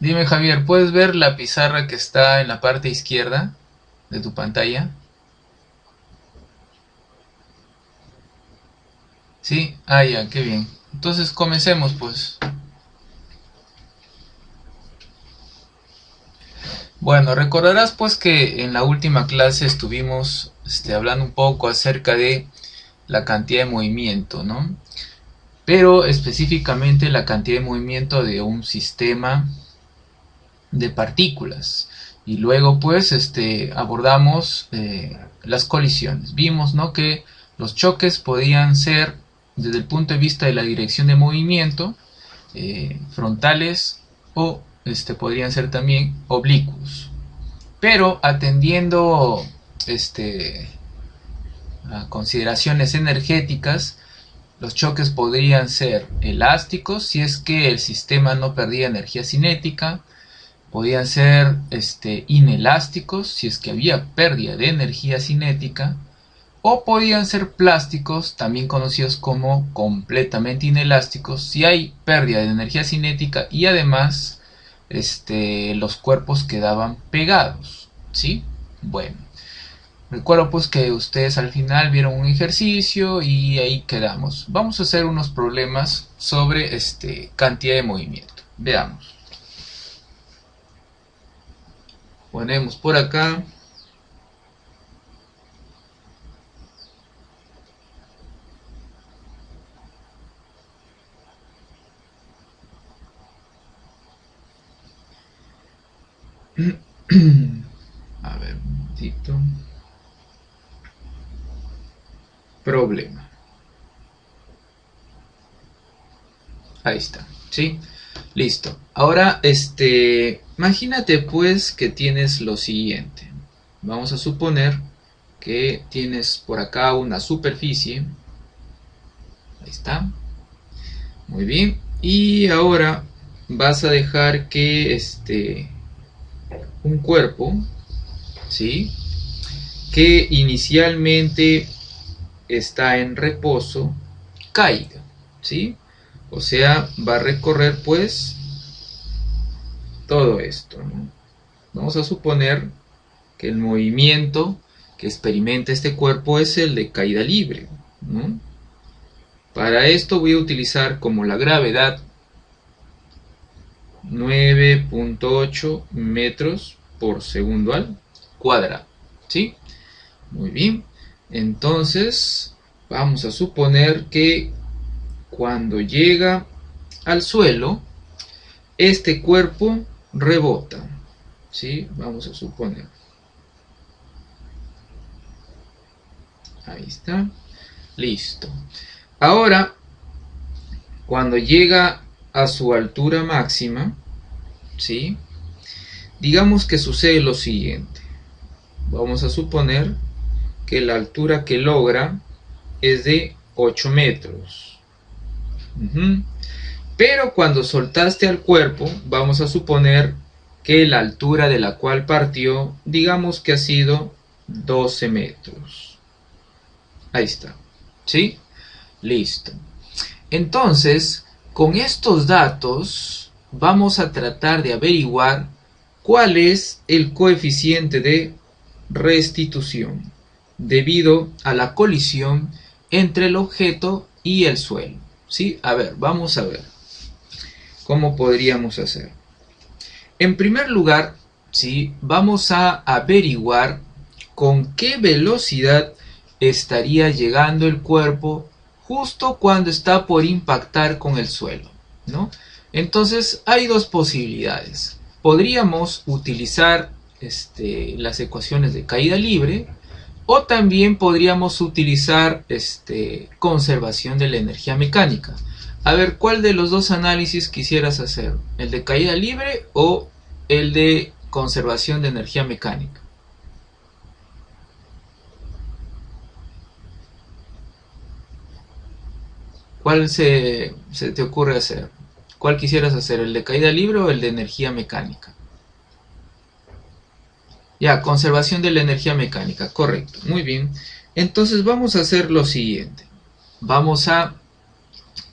Dime, Javier, ¿puedes ver la pizarra que está en la parte izquierda de tu pantalla? Sí, ya, qué bien. Entonces comencemos, pues. Bueno, recordarás pues que en la última clase estuvimos hablando un poco acerca de la cantidad de movimiento, ¿no? Pero específicamente la cantidad de movimiento de un sistema de partículas. Y luego pues abordamos las colisiones. Vimos, ¿no?, que los choques podían ser desde el punto de vista de la dirección de movimiento, frontales, o podrían ser también oblicuos. Pero atendiendo este, a consideraciones energéticas, los choques podrían ser elásticos si es que el sistema no perdía energía cinética. Podían ser inelásticos si es que había pérdida de energía cinética, o podían ser plásticos, también conocidos como completamente inelásticos, si hay pérdida de energía cinética y además los cuerpos quedaban pegados, ¿sí? Bueno, recuerdo pues que ustedes al final vieron un ejercicio y ahí quedamos. Vamos a hacer unos problemas sobre cantidad de movimiento. Veamos. Ponemos por acá. A ver, un momentito. Problema. Ahí está, ¿sí? Listo. Ahora, imagínate pues que tienes lo siguiente. Vamos a suponer que tienes por acá una superficie. Ahí está. Muy bien. Y ahora vas a dejar que un cuerpo, ¿sí?, que inicialmente está en reposo, caiga, ¿sí? O sea, va a recorrer pues todo esto, ¿no? Vamos a suponer que el movimiento que experimenta este cuerpo es el de caída libre, ¿no? Para esto voy a utilizar como la gravedad 9.8 metros por segundo al cuadrado, ¿sí? Muy bien. Entonces, vamos a suponer que cuando llega al suelo, este cuerpo rebota, ¿sí? Vamos a suponer. Ahí está. Listo. Ahora, cuando llega a su altura máxima, ¿sí?, digamos que sucede lo siguiente. Vamos a suponer que la altura que logra es de 8 metros. Pero cuando soltaste al cuerpo, vamos a suponer que la altura de la cual partió, digamos que ha sido 12 metros. Ahí está, ¿sí? Listo. Entonces, con estos datos, vamos a tratar de averiguar cuál es el coeficiente de restitución debido a la colisión entre el objeto y el suelo, ¿sí? A ver, vamos a ver cómo podríamos hacer. En primer lugar, ¿sí?, vamos a averiguar con qué velocidad estaría llegando el cuerpo justo cuando está por impactar con el suelo, ¿no? Entonces hay dos posibilidades. Podríamos utilizar las ecuaciones de caída libre, o también podríamos utilizar conservación de la energía mecánica. A ver, ¿cuál de los dos análisis quisieras hacer? ¿El de caída libre o el de conservación de energía mecánica? ¿Cuál se te ocurre hacer? ¿Cuál quisieras hacer? ¿El de caída libre o el de energía mecánica? Ya, conservación de la energía mecánica, correcto, muy bien. Entonces vamos a hacer lo siguiente. Vamos a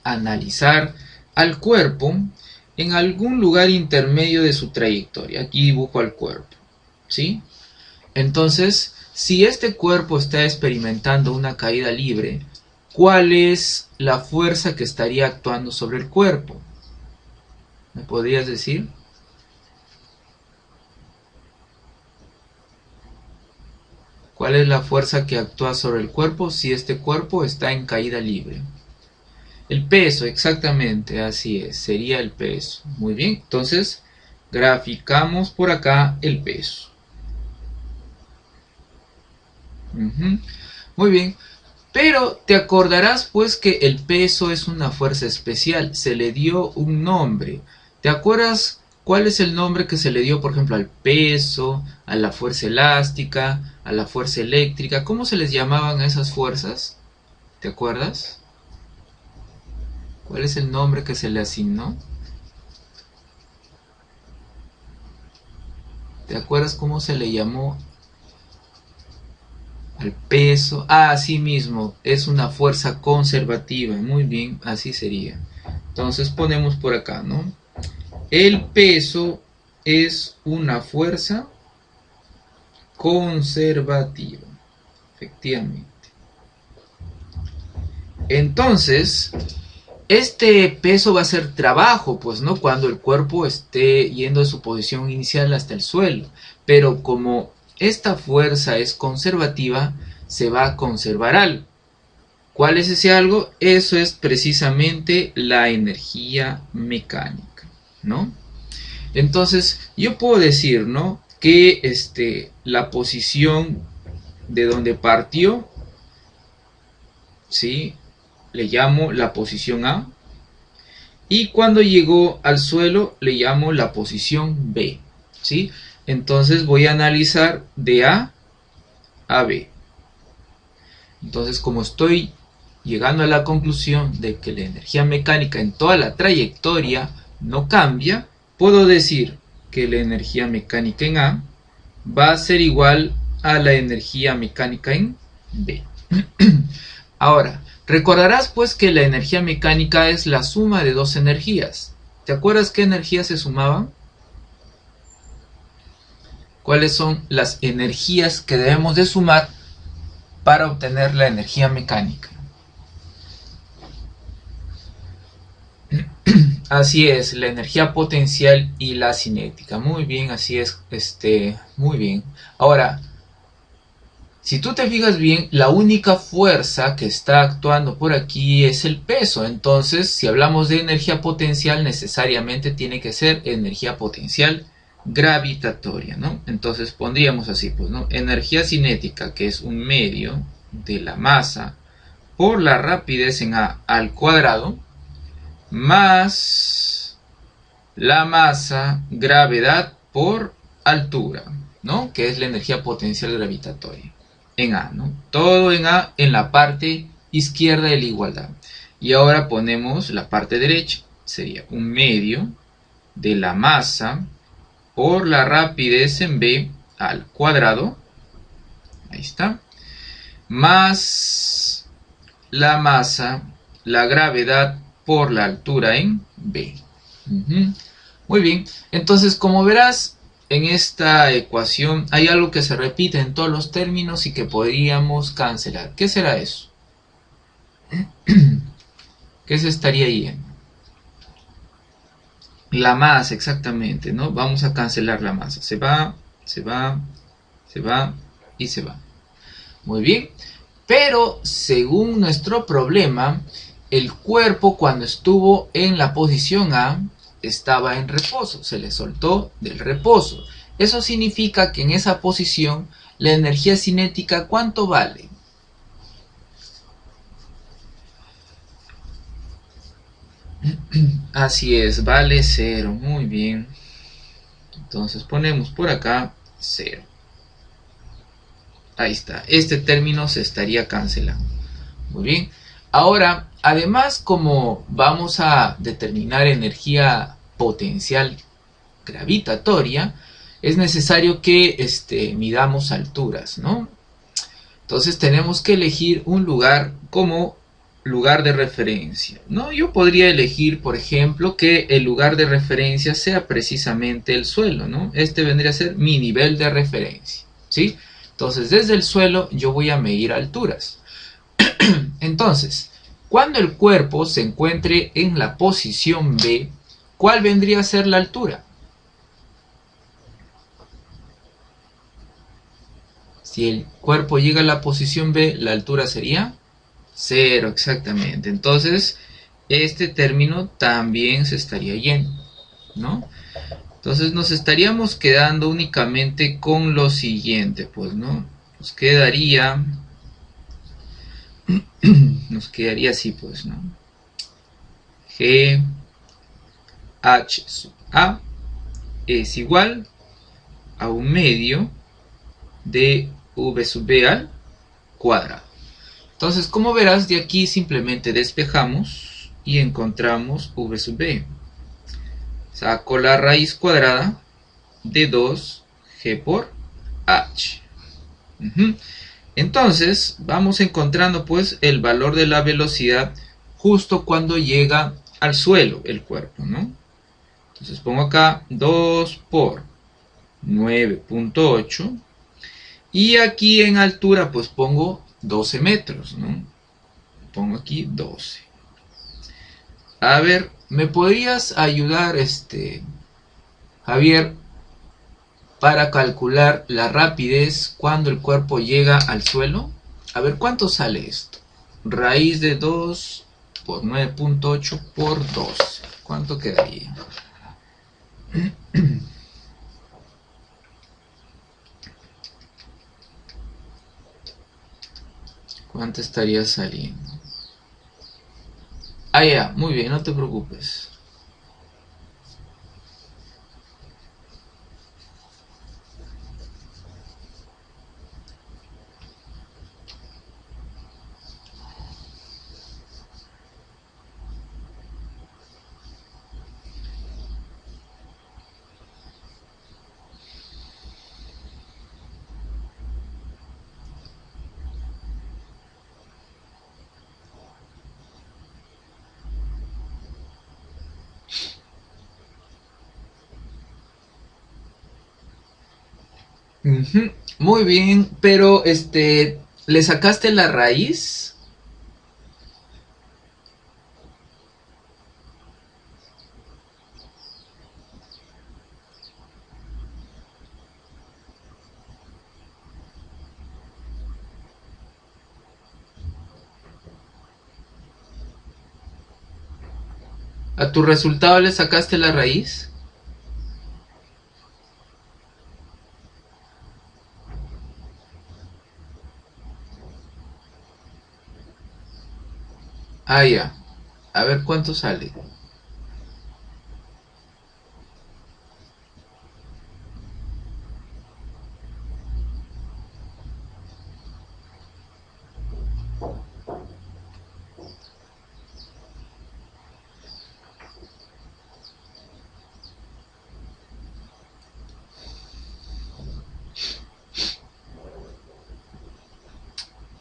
analizar al cuerpo en algún lugar intermedio de su trayectoria. Aquí dibujo al cuerpo, ¿sí? Entonces, si este cuerpo está experimentando una caída libre, ¿cuál es la fuerza que estaría actuando sobre el cuerpo? ¿Me podrías decir? ¿Cuál es la fuerza que actúa sobre el cuerpo si este cuerpo está en caída libre? El peso, exactamente, así es, sería el peso. Muy bien, entonces graficamos por acá el peso. Muy bien, pero te acordarás pues que el peso es una fuerza especial, se le dio un nombre. ¿Te acuerdas cuál es el nombre que se le dio, por ejemplo, al peso, a la fuerza elástica, a la fuerza eléctrica? ¿Cómo se les llamaban a esas fuerzas? ¿Te acuerdas? ¿Cuál es el nombre que se le asignó? ¿Te acuerdas cómo se le llamó al peso? Ah, así mismo, es una fuerza conservativa. Muy bien, así sería. Entonces ponemos por acá, ¿no? El peso es una fuerza conservativa. Efectivamente. Entonces, este peso va a ser trabajo, pues, ¿no? Cuando el cuerpo esté yendo de su posición inicial hasta el suelo. Pero como esta fuerza es conservativa, se va a conservar algo. ¿Cuál es ese algo? Eso es precisamente la energía mecánica, ¿no? Entonces, yo puedo decir, ¿no? Que la posición de donde partió, ¿sí? Le llamo la posición A. Y cuando llegó al suelo, le llamo la posición B, ¿sí? Entonces voy a analizar de A a B. Entonces, como estoy llegando a la conclusión de que la energía mecánica en toda la trayectoria no cambia, puedo decir que la energía mecánica en A va a ser igual a la energía mecánica en B. Ahora, recordarás pues que la energía mecánica es la suma de dos energías. ¿Te acuerdas qué energías se sumaban? ¿Cuáles son las energías que debemos de sumar para obtener la energía mecánica? Así es, la energía potencial y la cinética. Muy bien, así es, muy bien. Ahora, si tú te fijas bien, la única fuerza que está actuando por aquí es el peso. Entonces, si hablamos de energía potencial, necesariamente tiene que ser energía potencial gravitatoria, ¿no? Entonces pondríamos así, pues, ¿no? Energía cinética, que es un medio de la masa por la rapidez en A al cuadrado, más la masa gravedad por altura, ¿no? Que es la energía potencial gravitatoria en A, ¿no? Todo en A en la parte izquierda de la igualdad. Y ahora ponemos la parte derecha, sería un medio de la masa por la rapidez en B al cuadrado, ahí está, más la masa, la gravedad por la altura en B. Muy bien, entonces como verás, en esta ecuación hay algo que se repite en todos los términos y que podríamos cancelar. ¿Qué será eso? ¿Qué se estaría yendo? La masa, exactamente, ¿no? Vamos a cancelar la masa. Se va, se va, se va y se va. Muy bien. Pero según nuestro problema, el cuerpo cuando estuvo en la posición A estaba en reposo, se le soltó del reposo. Eso significa que en esa posición la energía cinética, ¿cuánto vale? Así es, vale 0, muy bien. Entonces ponemos por acá 0. Ahí está, este término se estaría cancelando. Muy bien. Ahora, además, como vamos a determinar energía potencial gravitatoria, es necesario que midamos alturas, ¿no? Entonces tenemos que elegir un lugar como lugar de referencia, ¿no? Yo podría elegir, por ejemplo, que el lugar de referencia sea precisamente el suelo, ¿no? Este vendría a ser mi nivel de referencia, ¿sí? Entonces, desde el suelo yo voy a medir alturas. Entonces, cuando el cuerpo se encuentre en la posición B, ¿cuál vendría a ser la altura? Si el cuerpo llega a la posición B, la altura sería 0, exactamente. Entonces, este término también se estaría yendo, ¿no? Entonces nos estaríamos quedando únicamente con lo siguiente, pues, ¿no? Nos quedaría así, pues, ¿no? G H sub A es igual a un medio de V sub B al cuadrado. Entonces, como verás, de aquí simplemente despejamos y encontramos V sub B. Saco la raíz cuadrada de 2G por H. Entonces, vamos encontrando pues el valor de la velocidad justo cuando llega al suelo el cuerpo, ¿no? Entonces pongo acá 2 por 9.8 y aquí en altura pues pongo 12 metros, ¿no? Pongo aquí 12. A ver, ¿me podrías ayudar, Javier, para calcular la rapidez cuando el cuerpo llega al suelo? A ver, ¿cuánto sale esto? Raíz de 2 por 9.8 por 12. ¿Cuánto quedaría? ¿Cuánto estaría saliendo? Ah, ya, muy bien, no te preocupes. Muy bien, pero ¿le sacaste la raíz? ¿A tu resultado le sacaste la raíz? Ah, ya. A ver cuánto sale.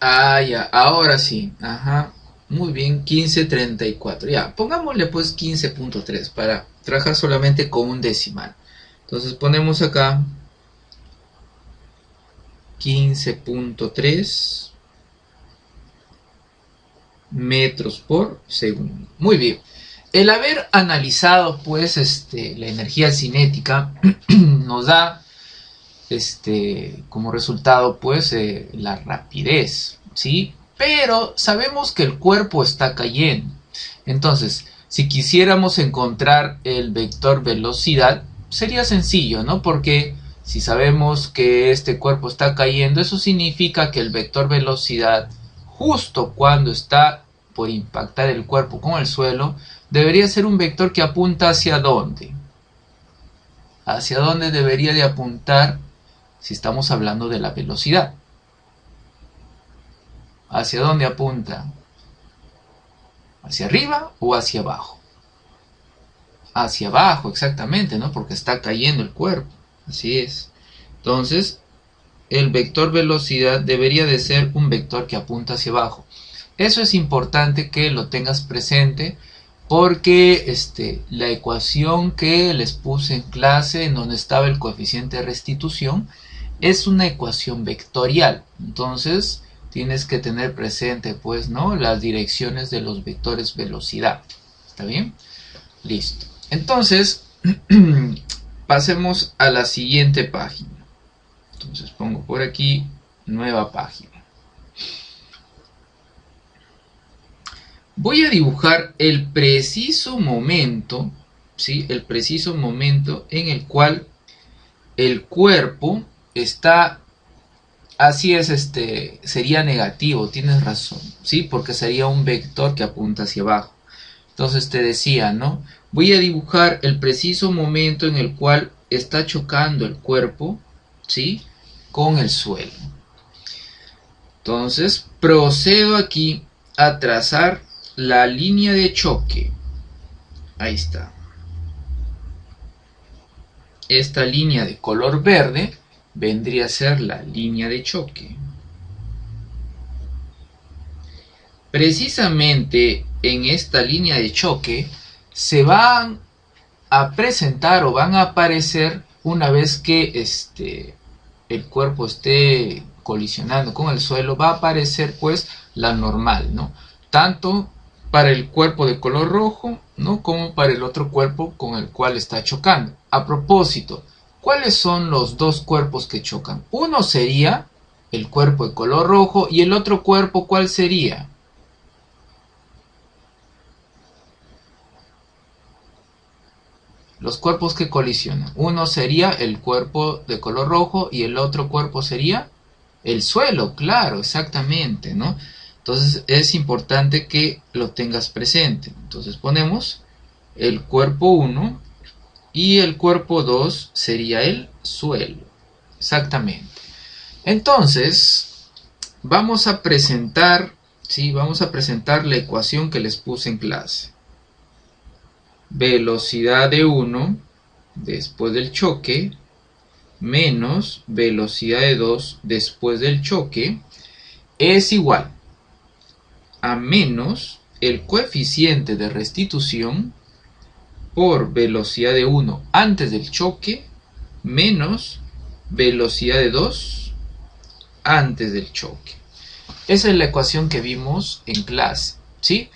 Ah, ya, ahora sí. Ajá. Muy bien, 15.34. Ya, pongámosle pues 15.3 para trabajar solamente con un decimal. Entonces ponemos acá 15.3 metros por segundo. Muy bien. El haber analizado pues la energía cinética nos da como resultado pues la rapidez, ¿sí? Pero sabemos que el cuerpo está cayendo. Entonces, si quisiéramos encontrar el vector velocidad, sería sencillo, ¿no? Porque si sabemos que este cuerpo está cayendo, eso significa que el vector velocidad, justo cuando está por impactar el cuerpo con el suelo, debería ser un vector que apunta hacia dónde. ¿Hacia dónde debería de apuntar si estamos hablando de la velocidad? ¿Hacia dónde apunta? ¿Hacia arriba o hacia abajo? Hacia abajo, exactamente, ¿no? Porque está cayendo el cuerpo. Así es. Entonces, el vector velocidad debería de ser un vector que apunta hacia abajo. Eso es importante que lo tengas presente porque la ecuación que les puse en clase, en donde estaba el coeficiente de restitución, es una ecuación vectorial. Entonces tienes que tener presente, pues, ¿no?, las direcciones de los vectores velocidad. ¿Está bien? Listo. Entonces, pasemos a la siguiente página. Entonces pongo por aquí nueva página. Voy a dibujar el preciso momento, ¿sí?, el preciso momento en el cual el cuerpo está, así es, sería negativo, tienes razón, ¿sí?, porque sería un vector que apunta hacia abajo. Entonces te decía, ¿no?, voy a dibujar el preciso momento en el cual está chocando el cuerpo, ¿sí?, con el suelo. Entonces procedo aquí a trazar la línea de choque. Ahí está. Esta línea de color verde vendría a ser la línea de choque. Precisamente en esta línea de choque se van a presentar o van a aparecer, una vez que el cuerpo esté colisionando con el suelo, va a aparecer pues la normal, ¿no?, tanto para el cuerpo de color rojo, ¿no?, como para el otro cuerpo con el cual está chocando. A propósito, ¿cuáles son los dos cuerpos que chocan? Uno sería el cuerpo de color rojo y el otro cuerpo, ¿cuál sería? Los cuerpos que colisionan. Uno sería el cuerpo de color rojo y el otro cuerpo sería el suelo, claro, exactamente, ¿no? Entonces es importante que lo tengas presente. Entonces ponemos el cuerpo 1 y el cuerpo 2 sería el suelo. Exactamente. Entonces vamos a presentar, ¿sí?, vamos a presentar la ecuación que les puse en clase. Velocidad de 1 después del choque menos velocidad de 2 después del choque es igual a menos el coeficiente de restitución por velocidad de 1 antes del choque menos velocidad de 2 antes del choque. Esa es la ecuación que vimos en clase, ¿sí?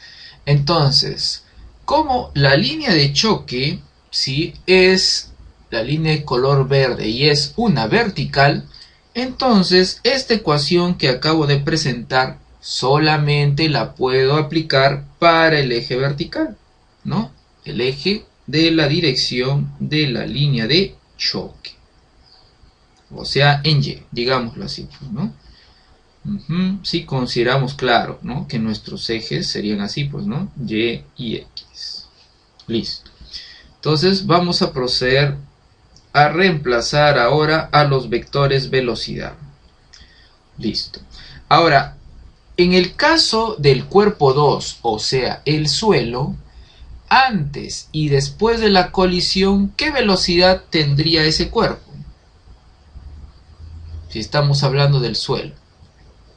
Entonces, como la línea de choque, ¿sí?, es la línea de color verde y es una vertical, entonces esta ecuación que acabo de presentar solamente la puedo aplicar para el eje vertical, ¿no?, el eje de la dirección de la línea de choque, o sea, en Y, digámoslo así, ¿no? Si consideramos, claro, ¿no?, que nuestros ejes serían así, pues, ¿no?, Y y X. Listo. Entonces vamos a proceder a reemplazar ahora a los vectores velocidad. Listo. Ahora, en el caso del cuerpo 2, o sea, el suelo, antes y después de la colisión, ¿qué velocidad tendría ese cuerpo? Si estamos hablando del suelo,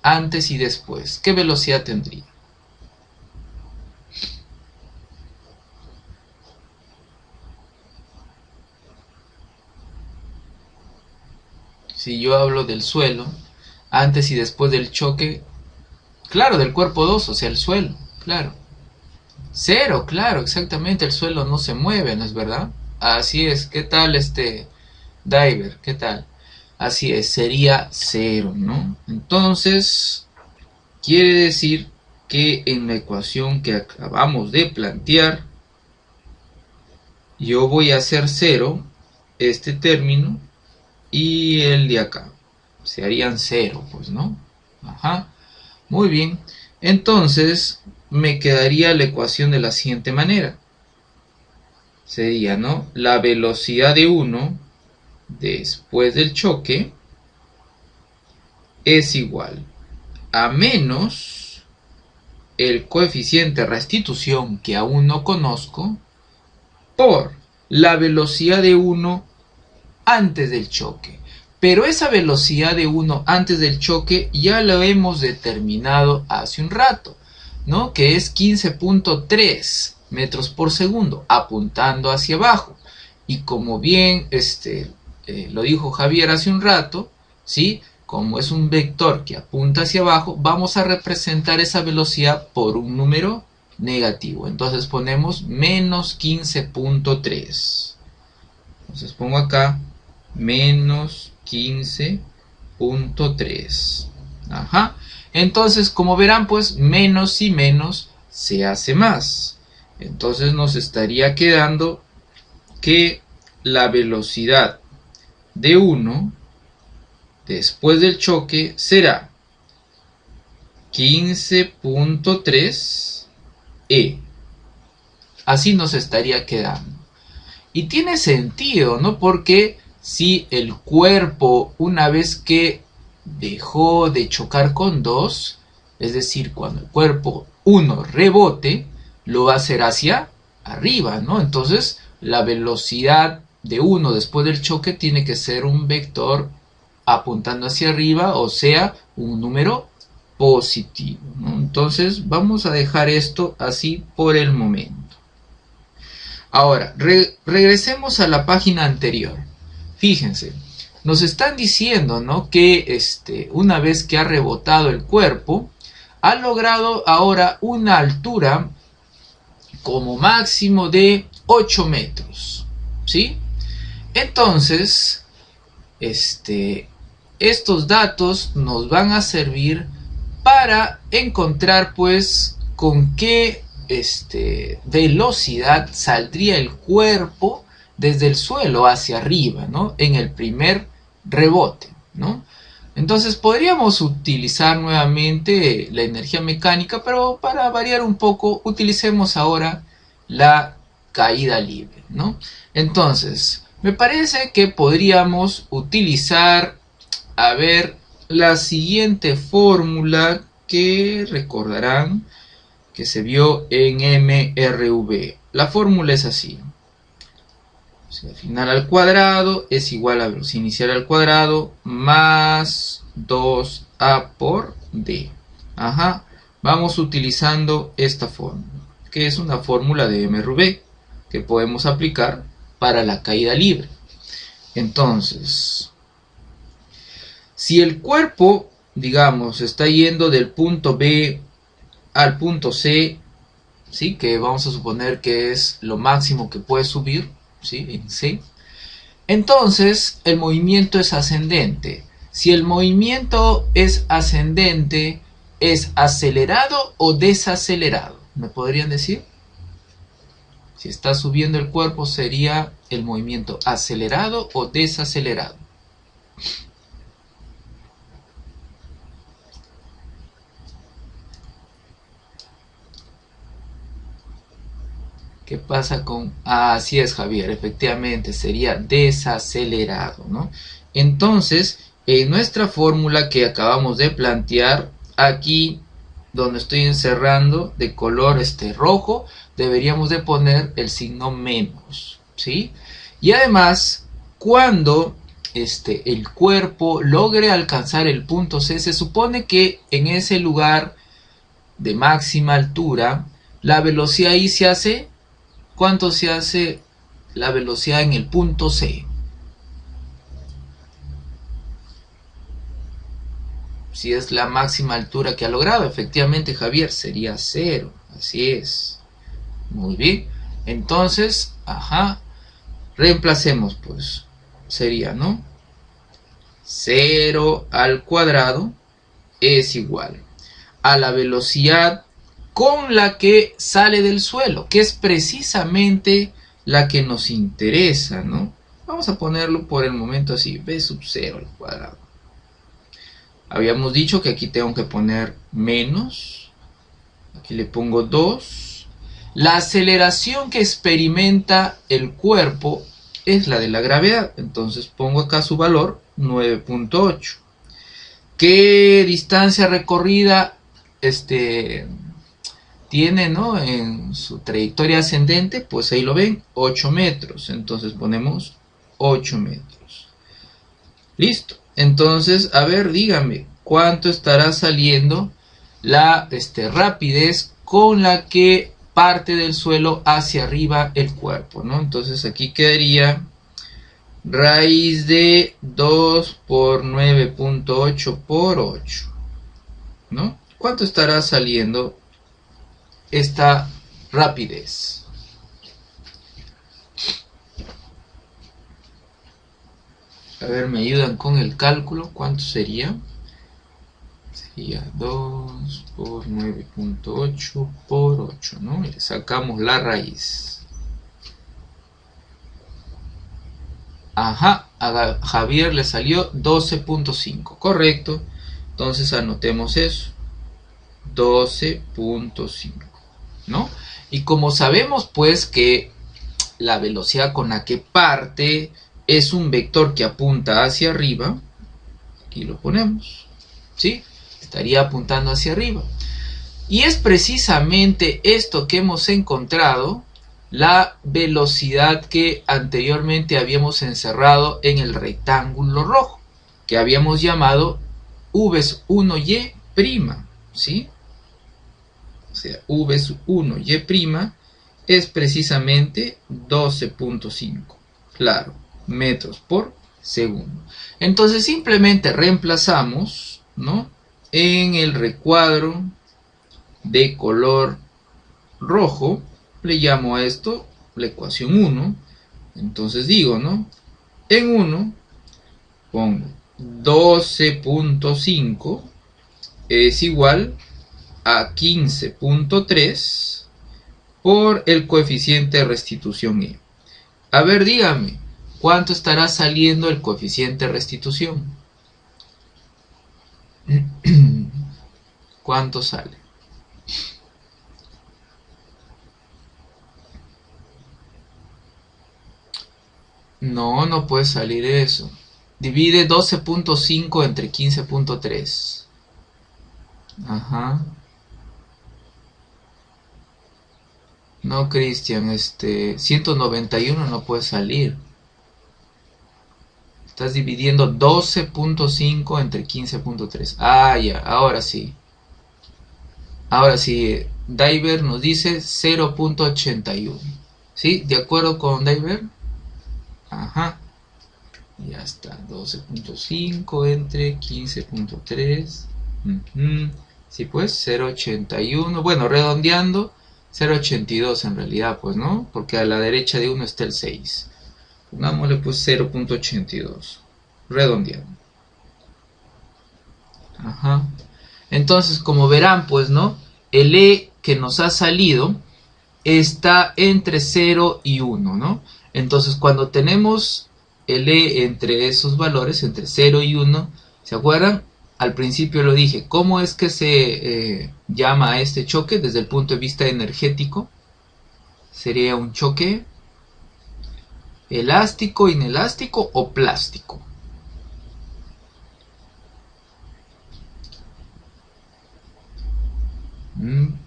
antes y después, ¿qué velocidad tendría? Si yo hablo del suelo, antes y después del choque, claro, del cuerpo 2, o sea, el suelo, claro. Cero, claro, exactamente, el suelo no se mueve, ¿no es verdad? Así es. ¿Qué tal diver? ¿Qué tal? Así es, sería cero, ¿no? Entonces, quiere decir que en la ecuación que acabamos de plantear, yo voy a hacer cero este término y el de acá. Se harían cero, pues, ¿no? Ajá. Muy bien. Entonces, me quedaría la ecuación de la siguiente manera. Sería, ¿no?, la velocidad de 1 después del choque es igual a menos el coeficiente de restitución, que aún no conozco, por la velocidad de 1 antes del choque. Pero esa velocidad de 1 antes del choque ya lo hemos determinado hace un rato. ¿no? Que es 15.3 metros por segundo, apuntando hacia abajo. Y como bien lo dijo Javier hace un rato, ¿sí? Como es un vector que apunta hacia abajo, vamos a representar esa velocidad por un número negativo. Entonces ponemos menos 15.3. Entonces pongo acá menos 15.3. Ajá. Entonces, como verán, pues menos y menos se hace más. Entonces nos estaría quedando que la velocidad de 1 después del choque será 15.3 E. Así nos estaría quedando. Y tiene sentido, ¿no? Porque si el cuerpo, una vez que dejó de chocar con 2, es decir, cuando el cuerpo 1 rebote, lo va a hacer hacia arriba, ¿no? Entonces, la velocidad de 1 después del choque tiene que ser un vector apuntando hacia arriba, o sea, un número positivo, ¿no? Entonces, vamos a dejar esto así por el momento. Ahora, regresemos a la página anterior. Fíjense, nos están diciendo, ¿no?, que una vez que ha rebotado el cuerpo, ha logrado ahora una altura como máximo de 8 metros, ¿sí? Entonces, estos datos nos van a servir para encontrar, pues, con qué velocidad saldría el cuerpo desde el suelo hacia arriba, ¿no? En el primer rebote, ¿no? Entonces podríamos utilizar nuevamente la energía mecánica, pero para variar un poco, utilicemos ahora la caída libre, ¿no? Entonces, me parece que podríamos utilizar, a ver, la siguiente fórmula que recordarán que se vio en MRV. La fórmula es así. Velocidad final al cuadrado es igual a velocidad inicial al cuadrado más 2A por D. Ajá. Vamos utilizando esta fórmula, que es una fórmula de MRV que podemos aplicar para la caída libre. Entonces, si el cuerpo, digamos, está yendo del punto B al punto C, ¿sí?, que vamos a suponer que es lo máximo que puede subir, ¿sí?, en C, entonces el movimiento es ascendente. Si el movimiento es ascendente, ¿es acelerado o desacelerado? ¿Me podrían decir? Si está subiendo el cuerpo, ¿sería el movimiento acelerado o desacelerado? ¿Qué pasa con...? Así es, Javier, efectivamente sería desacelerado, ¿no? Entonces, en nuestra fórmula que acabamos de plantear, aquí donde estoy encerrando de color rojo, deberíamos de poner el signo menos, ¿sí? Y además, cuando el cuerpo logre alcanzar el punto C, se supone que en ese lugar de máxima altura, la velocidad ahí se hace... ¿Cuánto se hace la velocidad en el punto C? Si es la máxima altura que ha logrado, efectivamente, Javier, sería 0. Así es. Muy bien. Entonces, ajá, reemplacemos, pues. Sería, ¿no? 0 al cuadrado es igual a la velocidad con la que sale del suelo, que es precisamente la que nos interesa, ¿no? Vamos a ponerlo por el momento así, b sub 0 al cuadrado. Habíamos dicho que aquí tengo que poner menos, aquí le pongo 2. La aceleración que experimenta el cuerpo es la de la gravedad, entonces pongo acá su valor, 9.8. ¿Qué distancia recorrida tiene, ¿no?, en su trayectoria ascendente? Pues ahí lo ven, 8 metros. Entonces ponemos 8 metros. Listo. Entonces, a ver, díganme, ¿cuánto estará saliendo la rapidez con la que parte del suelo hacia arriba el cuerpo, ¿no? Entonces aquí quedaría raíz de 2 por 9.8 por 8, ¿no? ¿Cuánto estará saliendo esta rapidez? A ver, me ayudan con el cálculo. ¿Cuánto sería? Sería 2 por 9.8 por 8, ¿no? Y le sacamos la raíz. Ajá, a Javier le salió 12.5, correcto. Entonces anotemos eso. 12.5, ¿no? Y como sabemos pues que la velocidad con la que parte es un vector que apunta hacia arriba, aquí lo ponemos, ¿sí? Estaría apuntando hacia arriba. Y es precisamente esto que hemos encontrado, la velocidad que anteriormente habíamos encerrado en el rectángulo rojo, que habíamos llamado v1y', ¿sí? O sea, v1y' es precisamente 12.5, claro, metros por segundo. Entonces simplemente reemplazamos, ¿no?, en el recuadro de color rojo, le llamo a esto la ecuación 1. Entonces digo, ¿no?, en 1 pongo 12.5 es igual a 15.3 por el coeficiente de restitución E. A ver, dígame, ¿cuánto estará saliendo el coeficiente de restitución? ¿Cuánto sale? No, no puede salir eso. Divide 12.5 entre 15.3. Ajá. No, Cristian, 191 no puede salir. Estás dividiendo 12.5 entre 15.3. Ah, ya, ahora sí. Ahora sí, Diver nos dice 0.81. ¿Sí? ¿De acuerdo con Diver? Ajá. Ya está. 12.5 entre 15.3. Sí, pues 0.81. Bueno, redondeando, 0.82 en realidad, pues, ¿no? Porque a la derecha de 1 está el 6. Pongámosle pues 0.82. Redondeando. Ajá. Entonces, como verán, pues, ¿no?, el E que nos ha salido está entre 0 y 1, ¿no? Entonces, cuando tenemos el E entre esos valores, entre 0 y 1, ¿se acuerdan? Al principio lo dije, ¿cómo es que se llama a este choque desde el punto de vista energético? ¿Sería un choque elástico, inelástico o plástico?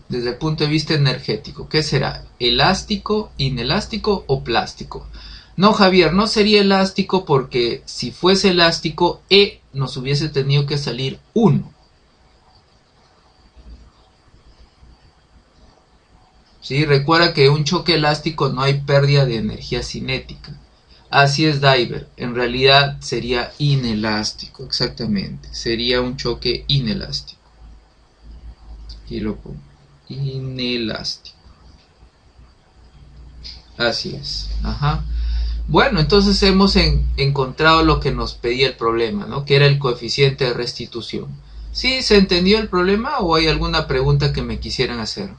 Desde el punto de vista energético, ¿qué será? ¿Elástico, inelástico o plástico? No, Javier, no sería elástico porque si fuese elástico, E nos hubiese tenido que salir 1. ¿Sí? Recuerda que un choque elástico no hay pérdida de energía cinética. Así es, Diver. En realidad sería inelástico, exactamente. Sería un choque inelástico. Aquí lo pongo. Inelástico. Así es. Ajá. Bueno, entonces hemos encontrado lo que nos pedía el problema, ¿no?, que era el coeficiente de restitución. ¿Sí se entendió el problema o hay alguna pregunta que me quisieran hacer?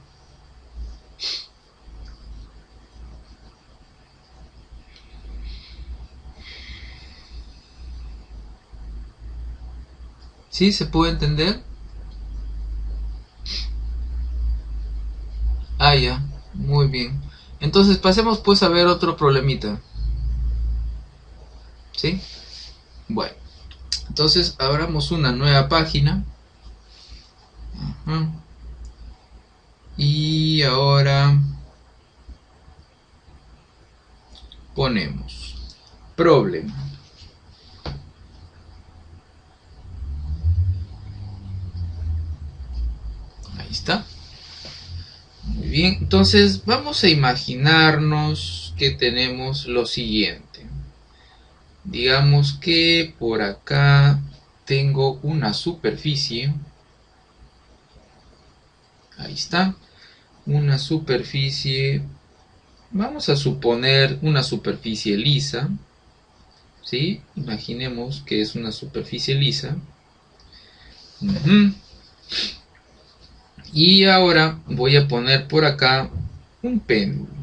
¿Sí se puede entender? Ah, ya, muy bien. Entonces pasemos pues a ver otro problemita. ¿Sí? Bueno, entonces abramos una nueva página. Ajá. Y ahora ponemos problema. Ahí está. Entonces vamos a imaginarnos que tenemos lo siguiente. Digamos que por acá tengo una superficie. Ahí está. Una superficie. Vamos a suponer una superficie lisa. ¿Sí? Imaginemos que es una superficie lisa. Y ahora voy a poner por acá un péndulo.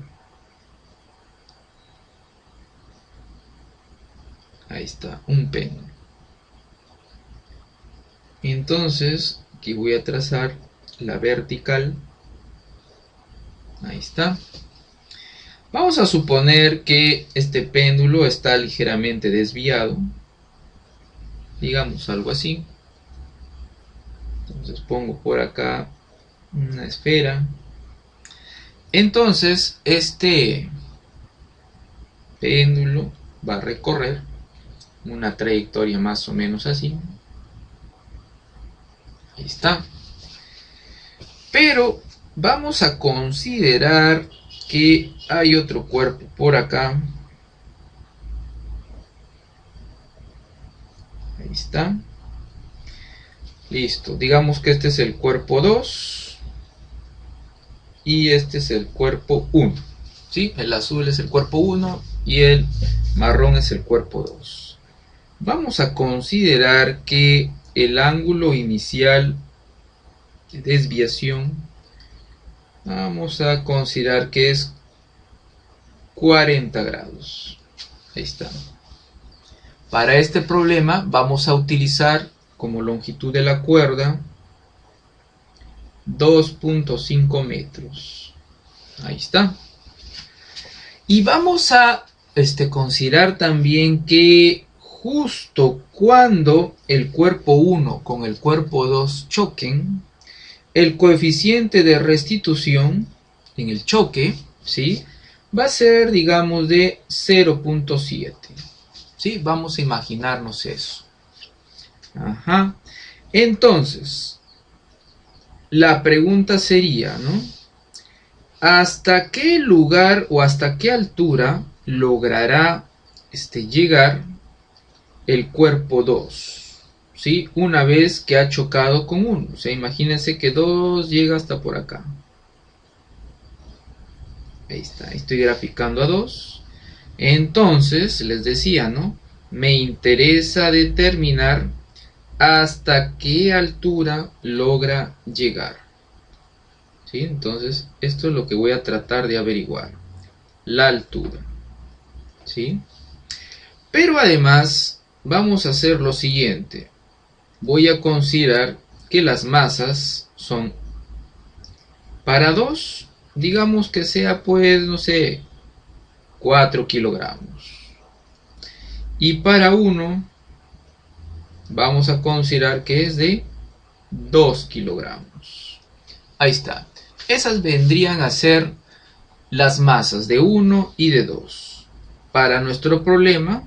Ahí está, un péndulo. Entonces, aquí voy a trazar la vertical. Ahí está. Vamos a suponer que este péndulo está ligeramente desviado. Digamos algo así. Entonces pongo por acá una esfera. Entonces este péndulo va a recorrer una trayectoria más o menos así. Ahí está. Pero vamos a considerar que hay otro cuerpo por acá. Ahí está. Listo. Digamos que este es el cuerpo 2 y este es el cuerpo 1. ¿Sí? El azul es el cuerpo 1 y el marrón es el cuerpo 2. Vamos a considerar que el ángulo inicial de desviación, vamos a considerar que es 40 grados. Ahí está. Para este problema vamos a utilizar como longitud de la cuerda 2.5 metros. Ahí está. Y vamos a considerar también que justo cuando el cuerpo 1 con el cuerpo 2 choquen, el coeficiente de restitución en el choque, ¿sí?, va a ser, digamos, de 0.7. ¿Sí? Vamos a imaginarnos eso. Ajá. Entonces, la pregunta sería, ¿no? ¿Hasta qué lugar o hasta qué altura logrará llegar el cuerpo 2? ¿Sí? Una vez que ha chocado con 1. O sea, imagínense que 2 llega hasta por acá. Ahí está, estoy graficando a 2. Entonces, les decía, ¿no? Me interesa determinar hasta qué altura logra llegar. ¿Sí? Entonces, esto es lo que voy a tratar de averiguar. La altura. ¿Sí? Pero además, vamos a hacer lo siguiente. Voy a considerar que las masas son para 2, digamos que sea, pues, no sé, 4 kilogramos. Y para 1, vamos a considerar que es de 2 kilogramos. Ahí está. Esas vendrían a ser las masas de 1 y de 2. Para nuestro problema,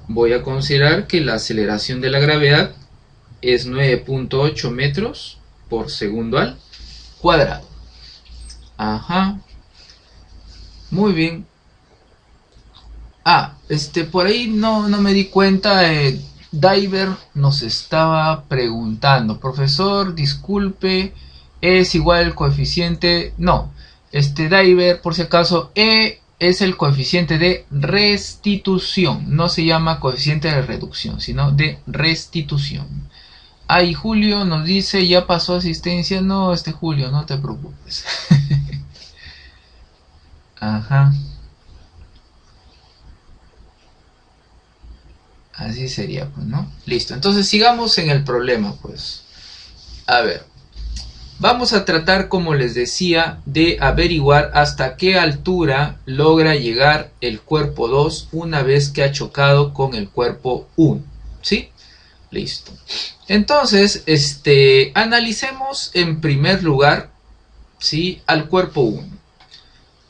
voy a considerar que la aceleración de la gravedad es 9.8 metros por segundo al cuadrado. Ajá. Muy bien. Por ahí no me di cuenta. Diver nos estaba preguntando, profesor, disculpe, ¿es igual el coeficiente? No, Diver, por si acaso, es el coeficiente de restitución. No se llama coeficiente de reducción, sino de restitución. Y Julio nos dice, ¿ya pasó asistencia? No, Julio, no te preocupes. Ajá. Así sería, pues, ¿no? Listo. Entonces sigamos en el problema, pues. A ver. Vamos a tratar, como les decía, de averiguar hasta qué altura logra llegar el cuerpo 2 una vez que ha chocado con el cuerpo 1. ¿Sí? Listo. Entonces, analicemos en primer lugar, ¿sí?, al cuerpo 1.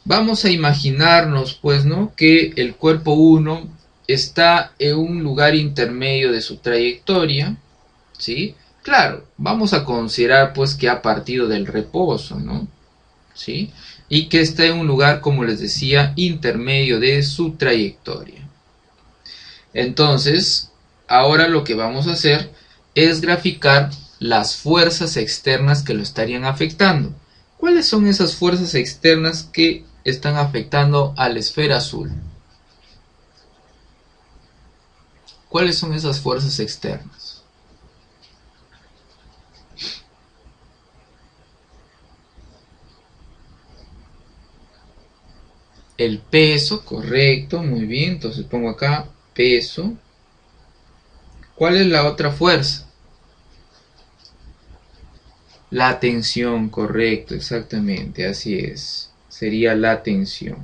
Vamos a imaginarnos, pues, ¿no?, que el cuerpo 1 está en un lugar intermedio de su trayectoria, ¿sí? Claro, vamos a considerar, pues, que ha partido del reposo, ¿no? ¿sí? Y que está en un lugar, como les decía, intermedio de su trayectoria. Entonces, ahora lo que vamos a hacer es graficar las fuerzas externas que lo estarían afectando. ¿Cuáles son esas fuerzas externas que están afectando a la esfera azul? ¿Cuáles son esas fuerzas externas? El peso, correcto, muy bien. Entonces pongo acá peso. ¿Cuál es la otra fuerza? La tensión, correcto, exactamente, así es. Sería la tensión.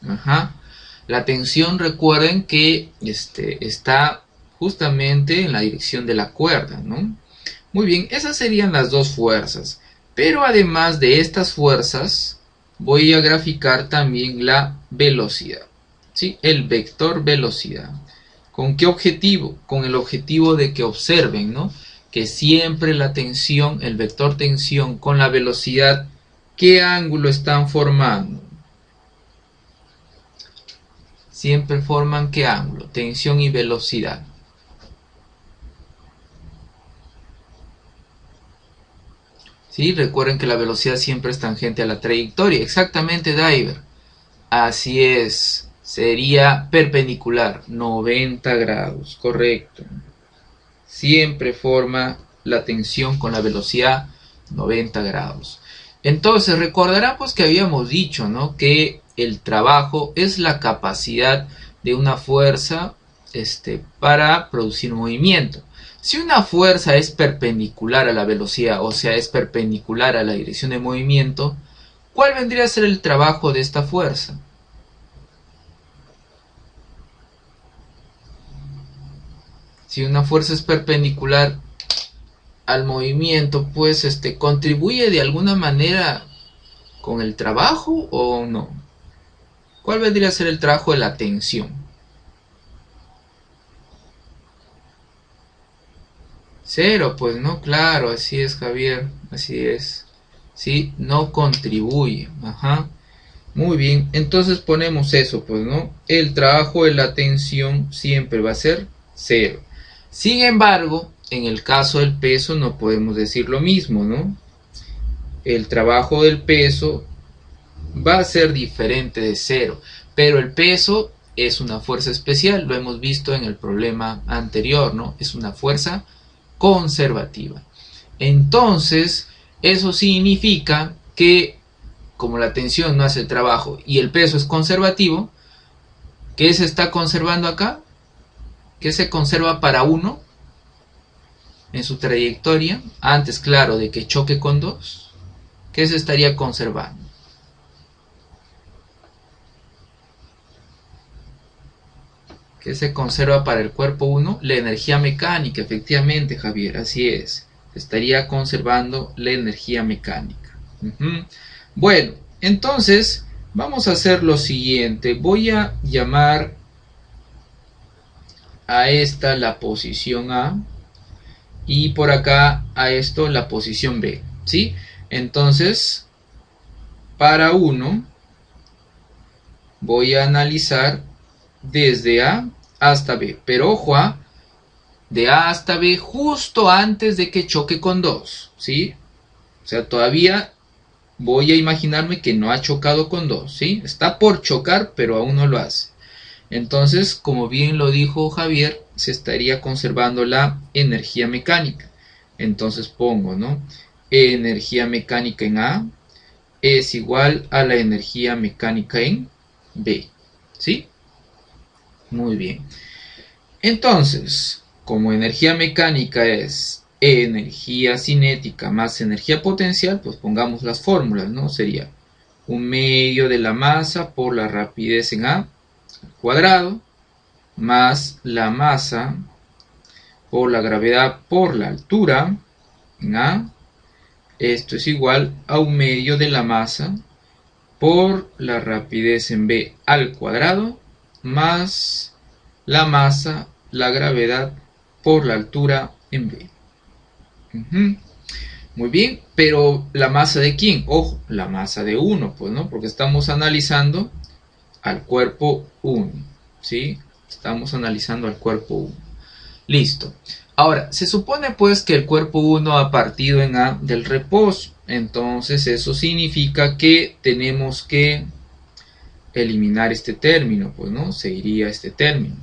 Ajá. La tensión, recuerden que está justamente en la dirección de la cuerda, ¿no? Muy bien, esas serían las dos fuerzas. Pero además de estas fuerzas, voy a graficar también la velocidad, ¿sí? El vector velocidad. ¿Con qué objetivo? Con el objetivo de que observen, ¿no? Que siempre la tensión, el vector tensión con la velocidad, ¿qué ángulo están formando? Siempre forman ¿qué ángulo? Tensión y velocidad. ¿Sí? Recuerden que la velocidad siempre es tangente a la trayectoria. Exactamente, Diver. Así es. Sería perpendicular. 90 grados. Correcto. Siempre forma la tensión con la velocidad 90 grados. Entonces, recordarán pues que habíamos dicho, ¿no? Que el trabajo es la capacidad de una fuerza para producir movimiento. Si una fuerza es perpendicular a la velocidad, o sea, es perpendicular a la dirección de movimiento, ¿cuál vendría a ser el trabajo de esta fuerza? Si una fuerza es perpendicular al movimiento, pues contribuye de alguna manera con el trabajo o no. ¿Cuál vendría a ser el trabajo de la tensión? Cero, pues no, claro, así es, Javier, así es. Sí, no contribuye. Ajá. Muy bien, entonces ponemos eso, pues, ¿no? El trabajo de la tensión siempre va a ser cero. Sin embargo, en el caso del peso no podemos decir lo mismo, ¿no? El trabajo del peso va a ser diferente de cero, pero el peso es una fuerza especial, lo hemos visto en el problema anterior, ¿no? Es una fuerza conservativa. Entonces, eso significa que como la tensión no hace el trabajo y el peso es conservativo, ¿qué se está conservando acá? ¿Qué se conserva para uno en su trayectoria? Antes, claro, de que choque con dos, ¿qué se estaría conservando? ¿Qué se conserva para el cuerpo 1? La energía mecánica, efectivamente, Javier, así es. Se estaría conservando la energía mecánica. Bueno, entonces vamos a hacer lo siguiente. Voy a llamar a esta la posición A y por acá a esto la posición B, ¿sí? Entonces, para 1 voy a analizar desde A hasta B, pero ojo, de A hasta B justo antes de que choque con 2, ¿sí? O sea, todavía voy a imaginarme que no ha chocado con 2, ¿sí? Está por chocar, pero aún no lo hace. Entonces, como bien lo dijo Javier, se estaría conservando la energía mecánica. Entonces pongo, ¿no? Energía mecánica en A es igual a la energía mecánica en B, ¿sí? Muy bien. Entonces, como energía mecánica es energía cinética más energía potencial, pues pongamos las fórmulas, ¿no? Sería 1/2 de la masa por la rapidez en A al cuadrado, más la masa por la gravedad por la altura en A. Esto es igual a 1/2 de la masa por la rapidez en B al cuadrado, más la masa, la gravedad por la altura en B. Muy bien, pero ¿la masa de quién? Ojo, la masa de 1, pues, ¿no? Porque estamos analizando al cuerpo 1, ¿sí? Estamos analizando al cuerpo 1. Listo. Ahora, se supone pues que el cuerpo 1 ha partido en A del reposo. Entonces eso significa que tenemos que eliminar este término, pues, ¿no? Se iría este término.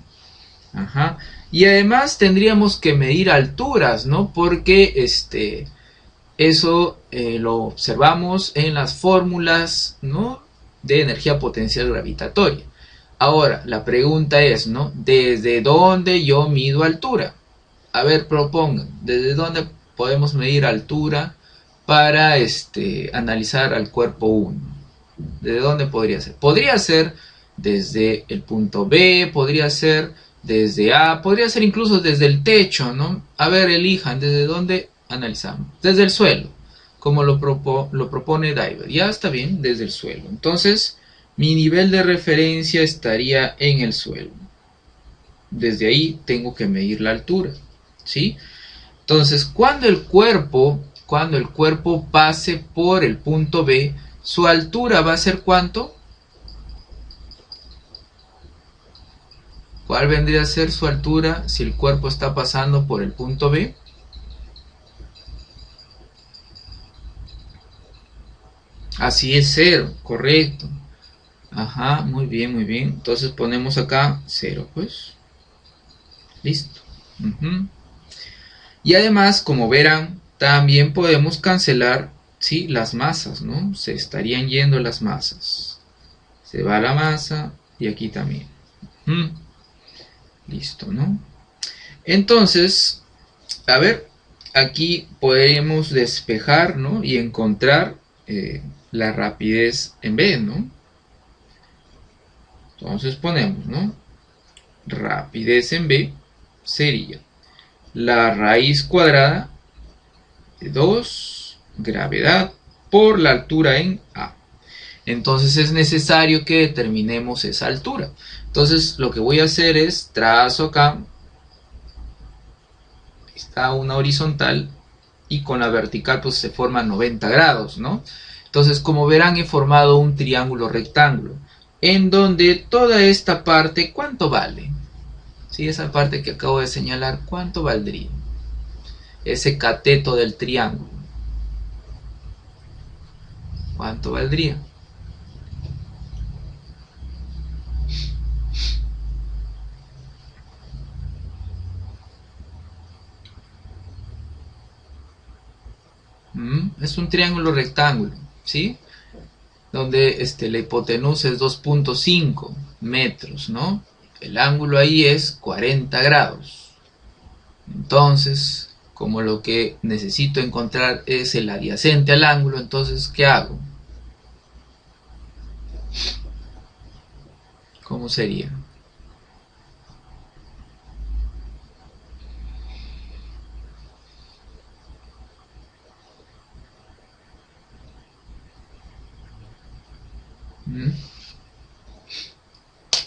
Ajá. Y además tendríamos que medir alturas, ¿no? Porque eso lo observamos en las fórmulas, ¿no? De energía potencial gravitatoria. Ahora, la pregunta es, ¿no? ¿Desde dónde yo mido altura? A ver, propongan, ¿desde dónde podemos medir altura para analizar al cuerpo 1? ¿Desde dónde podría ser? Podría ser desde el punto B, podría ser desde A, podría ser incluso desde el techo, ¿no? A ver, elijan, ¿desde dónde analizamos? Desde el suelo, como lo propone Diver. Ya está bien, desde el suelo. Entonces, mi nivel de referencia estaría en el suelo. Desde ahí tengo que medir la altura, ¿sí? Entonces, cuando el cuerpo pase por el punto B, su altura va a ser ¿cuánto? ¿Cuál vendría a ser su altura si el cuerpo está pasando por el punto B? Así es, 0, correcto. Ajá, muy bien, muy bien. Entonces ponemos acá 0, pues. Listo. Y además, como verán, también podemos cancelar, ¿sí? Las masas, ¿no? Se estarían yendo las masas. Se va la masa y aquí también. Listo, ¿no? Entonces, a ver, aquí podemos despejar, ¿no? Y encontrar la rapidez en B, ¿no? Entonces ponemos, ¿no? Rapidez en B sería la raíz cuadrada de 2 gravedad por la altura en A. Entonces es necesario que determinemos esa altura. Entonces lo que voy a hacer es trazo acá, está una horizontal y con la vertical pues se forma 90 grados, ¿no? Entonces como verán he formado un triángulo rectángulo en donde toda esta parte, ¿cuánto vale? ¿Sí? Esa parte que acabo de señalar, ¿cuánto valdría? Ese cateto del triángulo, ¿cuánto valdría? Es un triángulo rectángulo, ¿sí? Donde la hipotenusa es 2.5 metros, ¿no? El ángulo ahí es 40 grados. Entonces, como lo que necesito encontrar es el adyacente al ángulo, entonces, ¿qué hago? ¿Cómo sería?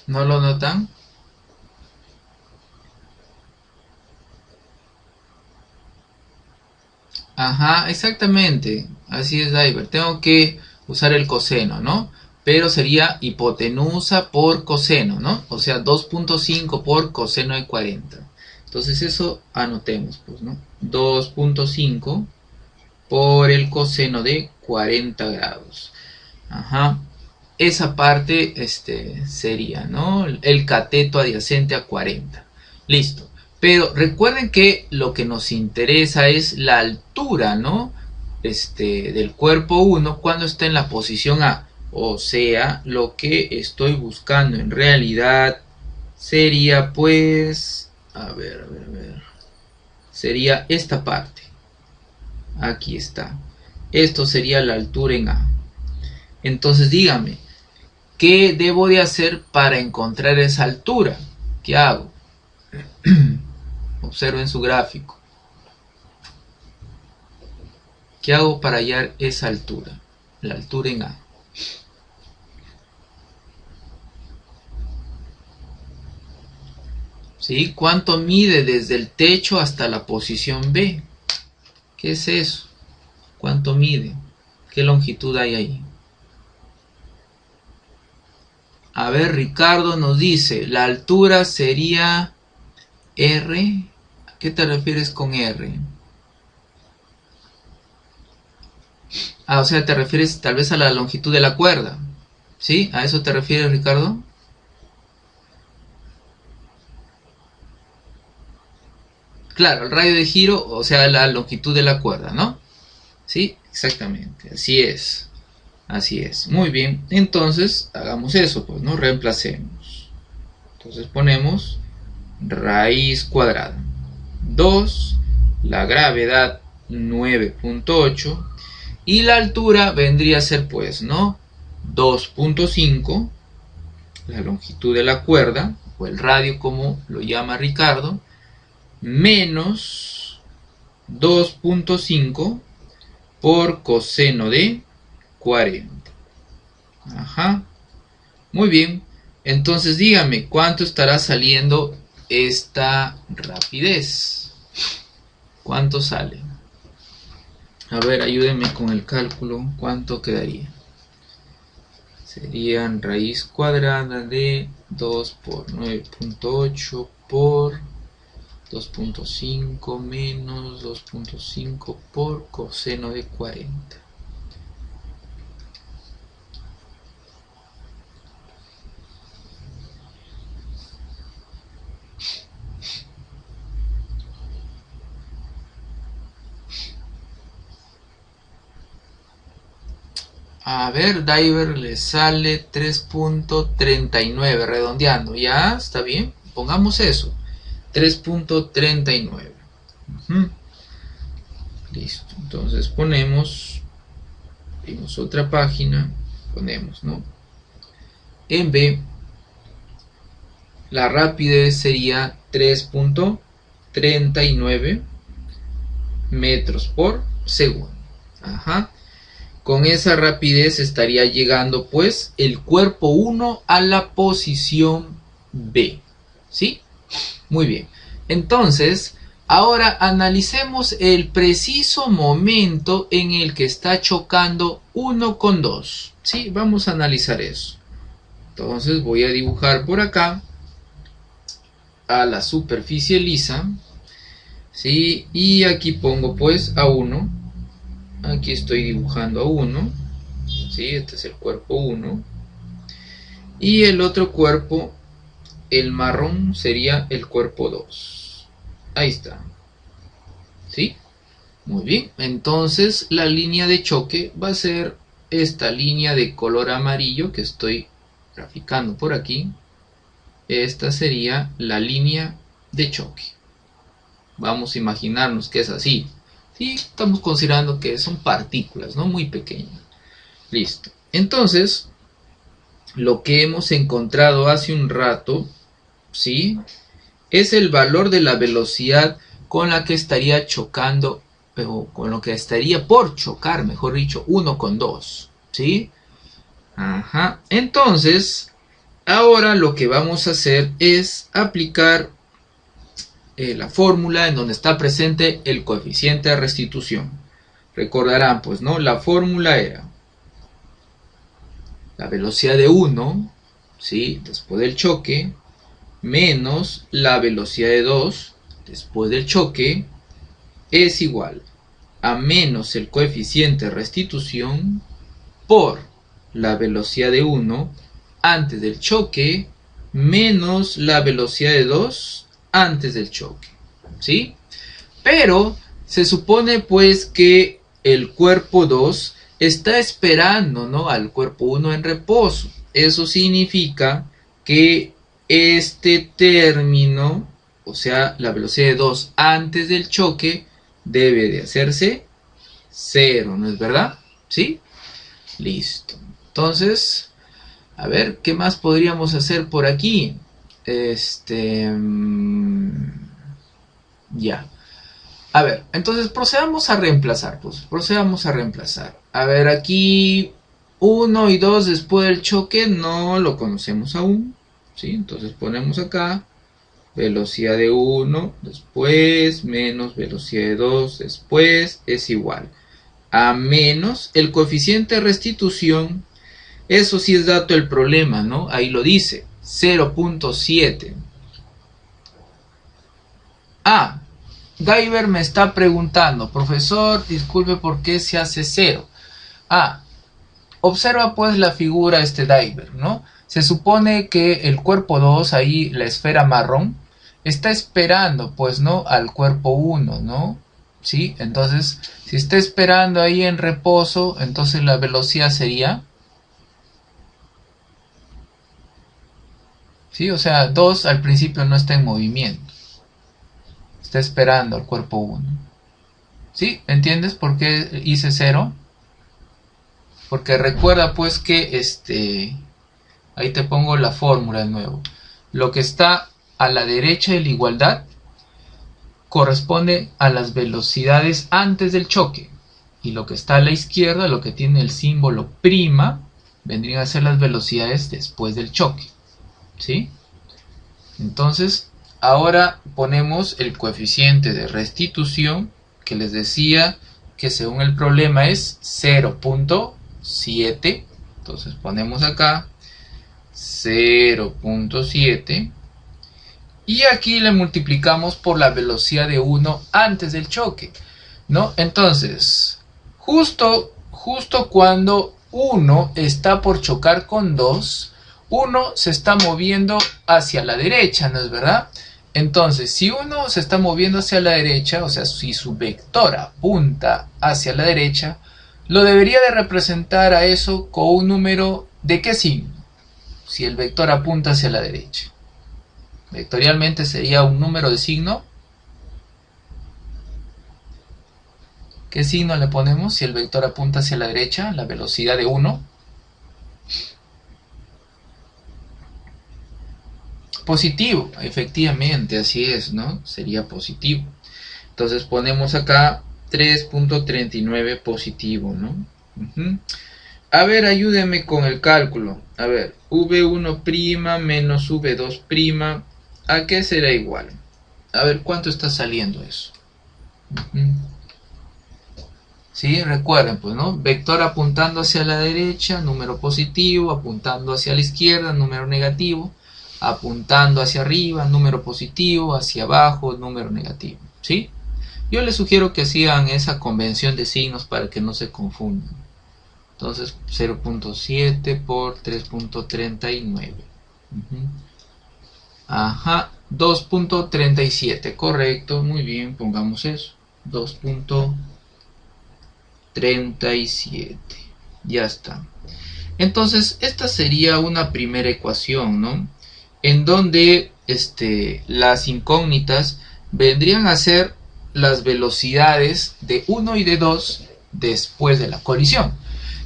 ¿No lo notan? Ajá, exactamente. Así es, Diver. Tengo que usar el coseno, ¿no? Pero sería hipotenusa por coseno, ¿no? O sea, 2.5 por coseno de 40. Entonces eso anotemos, pues, ¿no? 2.5 por el coseno de 40 grados. Ajá. Esa parte sería, ¿no? El cateto adyacente a 40. Listo. Pero recuerden que lo que nos interesa es la altura, ¿no? Del cuerpo 1 cuando está en la posición A. O sea, lo que estoy buscando en realidad sería pues... A ver. Sería esta parte. Aquí está. Esto sería la altura en A. Entonces dígame, ¿qué debo de hacer para encontrar esa altura? ¿Qué hago? Observen su gráfico. ¿Qué hago para hallar esa altura? La altura en A. ¿Sí? ¿Cuánto mide desde el techo hasta la posición B? ¿Qué es eso? ¿Cuánto mide? ¿Qué longitud hay ahí? A ver, Ricardo nos dice, la altura sería R. ¿A qué te refieres con R? Ah, o sea, te refieres tal vez a la longitud de la cuerda. ¿Sí? ¿A eso te refieres, Ricardo? Claro, el radio de giro, o sea, la longitud de la cuerda, ¿no? Sí, exactamente, así es. Así es. Muy bien, entonces hagamos eso, pues, ¿no? Reemplacemos. Entonces ponemos raíz cuadrada. 2, la gravedad 9.8 y la altura vendría a ser, pues, ¿no? 2.5, la longitud de la cuerda, o el radio como lo llama Ricardo, menos 2.5 por coseno de 40. Ajá. Muy bien. Entonces dígame, ¿cuánto estará saliendo esta rapidez? ¿Cuánto sale? A ver, ayúdenme con el cálculo. ¿Cuánto quedaría? Serían raíz cuadrada de 2 por 9.8 por 2.5 menos 2.5 por coseno de 40. A ver, Diver le sale 3.39, redondeando. ¿Ya? ¿Está bien? Pongamos eso. 3.39. Listo. Entonces ponemos otra página. Ponemos, ¿no? En B, la rapidez sería 3.39 metros por segundo. Ajá. Con esa rapidez estaría llegando pues el cuerpo 1 a la posición B. ¿Sí? Muy bien. Entonces, ahora analicemos el preciso momento en el que está chocando 1 con 2. ¿Sí? Vamos a analizar eso. Entonces voy a dibujar por acá a la superficie lisa. ¿Sí? Y aquí pongo pues a 1. Aquí estoy dibujando a 1. ¿Sí? Este es el cuerpo 1. Y el otro cuerpo, el marrón, sería el cuerpo 2. Ahí está. ¿Sí? Muy bien. Entonces la línea de choque va a ser esta línea de color amarillo que estoy graficando por aquí. Esta sería la línea de choque. Vamos a imaginarnos que es así. ¿Sí? Estamos considerando que son partículas, ¿no? Muy pequeñas. Listo. Entonces, lo que hemos encontrado hace un rato, ¿sí? Es el valor de la velocidad con la que estaría chocando, o con lo que estaría por chocar, mejor dicho, 1 con 2, ¿sí? Ajá. Entonces, ahora lo que vamos a hacer es aplicar la fórmula en donde está presente el coeficiente de restitución. Recordarán, pues, ¿no? La fórmula era la velocidad de 1, ¿sí? Después del choque, menos la velocidad de 2, después del choque, es igual a menos el coeficiente de restitución por la velocidad de 1 antes del choque, menos la velocidad de 2 antes del choque, ¿sí? Pero se supone pues que el cuerpo 2 está esperando, ¿no?, al cuerpo 1 en reposo. Eso significa que este término, o sea, la velocidad de 2 antes del choque, debe de hacerse 0, ¿no es verdad? ¿Sí? Listo. Entonces, a ver, ¿qué más podríamos hacer por aquí? Ya. A ver, entonces procedamos a reemplazar, pues, procedamos a reemplazar. A ver, aquí 1 y 2 después del choque no lo conocemos aún, ¿sí? Entonces ponemos acá velocidad de 1 después menos velocidad de 2 después es igual. a menos el coeficiente de restitución. Eso sí es dato del problema, ¿no? Ahí lo dice, 0.7. Ah, Diver me está preguntando, profesor, disculpe, ¿por qué se hace 0? Ah, observa pues la figura Diver, ¿no? Se supone que el cuerpo 2, ahí la esfera marrón, está esperando, pues, ¿no? Al cuerpo 1, ¿no? ¿Sí? Entonces, si está esperando ahí en reposo, entonces la velocidad sería... ¿Sí? O sea, 2 al principio no está en movimiento. Está esperando al cuerpo 1. ¿Sí? ¿Entiendes por qué hice 0? Porque recuerda pues que ahí te pongo la fórmula de nuevo. Lo que está a la derecha de la igualdad corresponde a las velocidades antes del choque. Y lo que está a la izquierda, lo que tiene el símbolo prima, vendrían a ser las velocidades después del choque. ¿Sí? Entonces, ahora ponemos el coeficiente de restitución, que les decía que según el problema es 0.7. Entonces ponemos acá 0.7 y aquí le multiplicamos por la velocidad de 1 antes del choque, ¿no? Entonces, justo cuando 1 está por chocar con 2, 1 se está moviendo hacia la derecha, ¿no es verdad? Entonces, si 1 se está moviendo hacia la derecha, o sea, si su vector apunta hacia la derecha, lo debería de representar a eso con un número ¿de qué signo? Si el vector apunta hacia la derecha. Vectorialmente sería un número de signo. ¿Qué signo le ponemos si el vector apunta hacia la derecha? La velocidad de 1. Positivo, efectivamente, así es, ¿no? Sería positivo. Entonces ponemos acá 3.39 positivo, ¿no? A ver, ayúdenme con el cálculo. A ver, V1' menos V2', ¿a qué será igual? A ver, ¿cuánto está saliendo eso? ¿Sí? Recuerden, pues, ¿no? Vector apuntando hacia la derecha, número positivo, apuntando hacia la izquierda, número negativo, apuntando hacia arriba, número positivo, hacia abajo, número negativo, ¿sí? Yo les sugiero que sigan esa convención de signos para que no se confundan. Entonces 0.7 por 3.39. Ajá, 2.37, correcto, muy bien, pongamos eso. 2.37, ya está. Entonces esta sería una primera ecuación, ¿no? En donde las incógnitas vendrían a ser las velocidades de 1 y de 2 después de la colisión.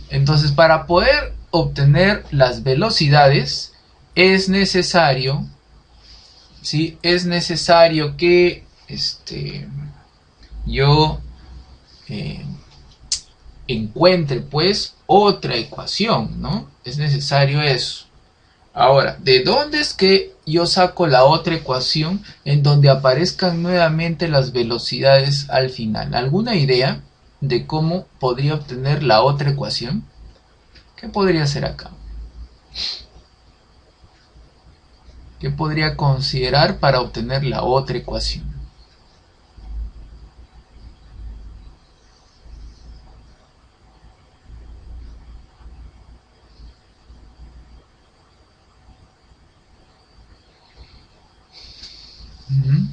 Entonces, para poder obtener las velocidades es necesario, ¿sí? Es necesario que yo encuentre pues otra ecuación, ¿no? Es necesario eso. Ahora, ¿de dónde es que yo saco la otra ecuación en donde aparezcan nuevamente las velocidades al final? ¿Alguna idea de cómo podría obtener la otra ecuación? ¿Qué podría ser acá? ¿Qué podría considerar para obtener la otra ecuación?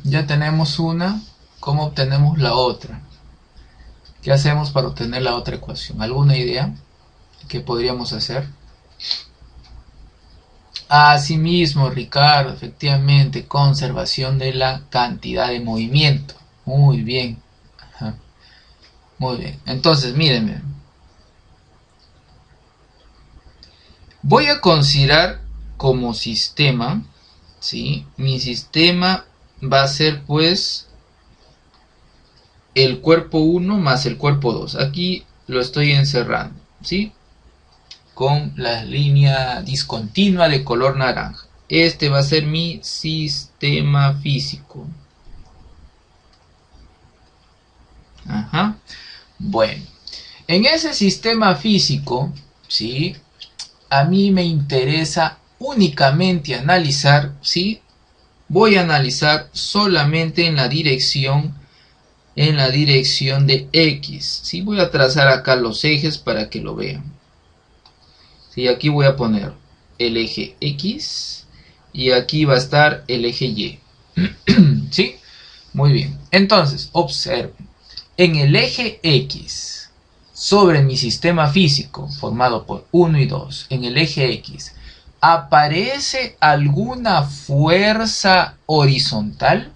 Ya tenemos una, ¿cómo obtenemos la otra? ¿Qué hacemos para obtener la otra ecuación? ¿Alguna idea? ¿Qué podríamos hacer? Asimismo, Ricardo, efectivamente, conservación de la cantidad de movimiento. Muy bien. Ajá. Muy bien. Entonces, mírenme. Voy a considerar como sistema, ¿sí? Mi sistema va a ser pues el cuerpo 1 más el cuerpo 2. Aquí lo estoy encerrando, ¿sí? Con la línea discontinua de color naranja. Este va a ser mi sistema físico. Ajá. Bueno. En ese sistema físico, ¿sí? A mí me interesa únicamente analizar, ¿sí? Voy a analizar solamente en la dirección de X, ¿sí? Voy a trazar acá los ejes para que lo vean. ¿Sí? Aquí voy a poner el eje X y aquí va a estar el eje Y. ¿Sí? Muy bien. Entonces, observen. En el eje X, sobre mi sistema físico, formado por 1 y 2, en el eje X, ¿aparece alguna fuerza horizontal?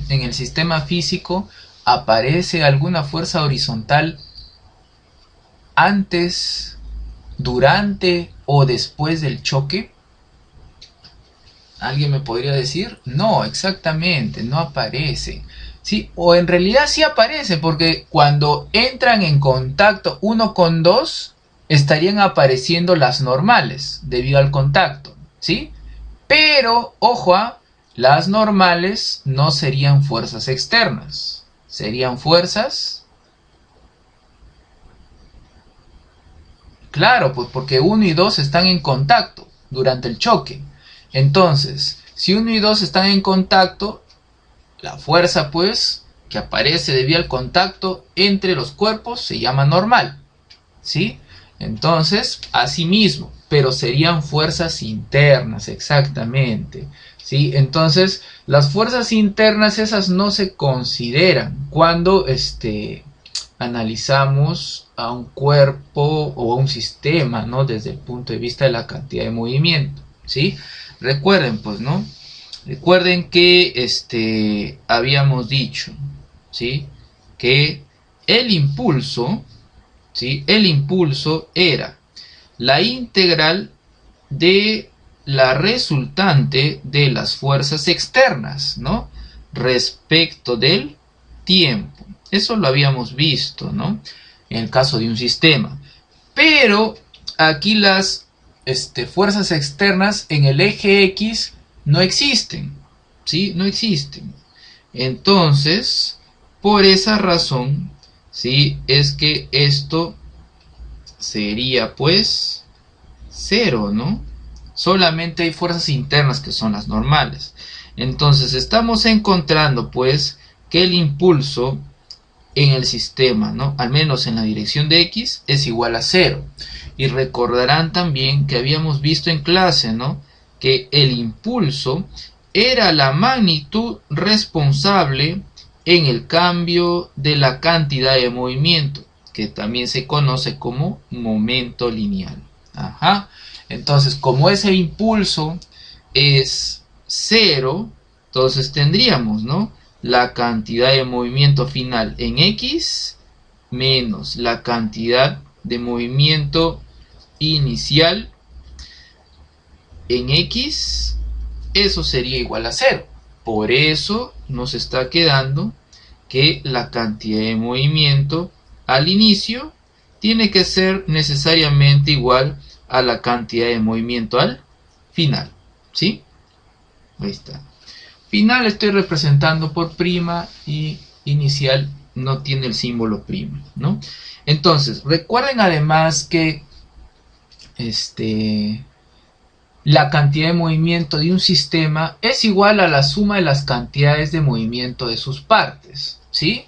En el sistema físico, ¿aparece alguna fuerza horizontal antes, durante o después del choque? ¿Alguien me podría decir? No, exactamente, no aparece. Sí, o en realidad sí aparece, porque cuando entran en contacto uno con dos, estarían apareciendo las normales debido al contacto, ¿sí? Pero, ojo, las normales no serían fuerzas externas, serían fuerzas... Claro, pues porque 1 y 2 están en contacto durante el choque. Entonces, si 1 y 2 están en contacto, la fuerza pues que aparece debido al contacto entre los cuerpos se llama normal, ¿sí? Entonces, asimismo, pero serían fuerzas internas, exactamente, ¿sí? Entonces, las fuerzas internas esas no se consideran cuando analizamos a un cuerpo o a un sistema, ¿no? Desde el punto de vista de la cantidad de movimiento, ¿sí? Recuerden, pues, ¿no? Recuerden que habíamos dicho, ¿sí? Que el impulso, ¿sí? El impulso era la integral de la resultante de las fuerzas externas, ¿no? Respecto del tiempo. Eso lo habíamos visto, ¿no? En el caso de un sistema. Pero aquí las fuerzas externas en el eje X no existen, ¿sí? No existen. Entonces, por esa razón, ¿sí? Es que esto sería, pues, cero, ¿no? Solamente hay fuerzas internas que son las normales. Entonces, estamos encontrando, pues, que el impulso en el sistema, ¿no? Al menos en la dirección de X, es igual a 0. Y recordarán también que habíamos visto en clase, ¿no? Que el impulso era la magnitud responsable en el cambio de la cantidad de movimiento, que también se conoce como momento lineal. Ajá. Entonces, como ese impulso es 0, entonces tendríamos, ¿no? La cantidad de movimiento final en X menos la cantidad de movimiento inicial en X, eso sería igual a 0. Por eso nos está quedando que la cantidad de movimiento al inicio tiene que ser necesariamente igual a la cantidad de movimiento al final, ¿sí? Ahí está. Final estoy representando por prima y inicial no tiene el símbolo prima, ¿no? Entonces, recuerden además que la cantidad de movimiento de un sistema es igual a la suma de las cantidades de movimiento de sus partes, ¿sí?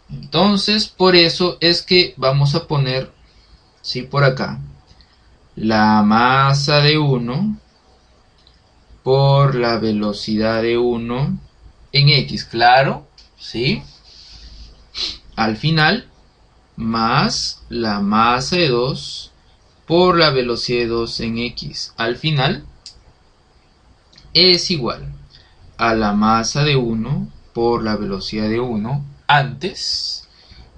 Entonces, por eso es que vamos a poner, ¿sí? Por acá, la masa de 1 por la velocidad de 1 en X, claro, ¿sí? Al final, más la masa de 2 por la velocidad de 2 en X. Al final, es igual a la masa de 1 por la velocidad de 1 antes,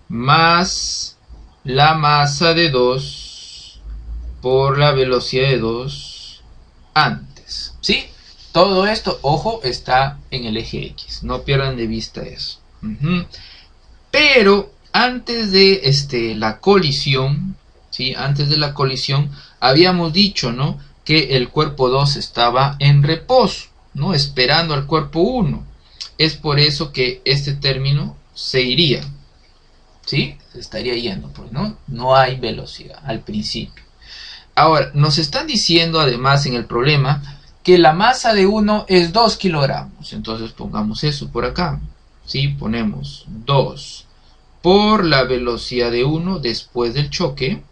más la masa de 2 por la velocidad de 2 antes, ¿sí? Todo esto, ojo, está en el eje X. No pierdan de vista eso. Pero antes de la colisión, ¿sí? Antes de la colisión, habíamos dicho, ¿no? Que el cuerpo 2 estaba en reposo. ¿no? Esperando al cuerpo 1. Es por eso que este término se iría, ¿sí? Se estaría yendo, pues, ¿no? No hay velocidad al principio. Ahora, nos están diciendo además en el problema que la masa de 1 es 2 kilogramos. Entonces pongamos eso por acá, ¿sí? Ponemos 2 por la velocidad de 1 después del choque,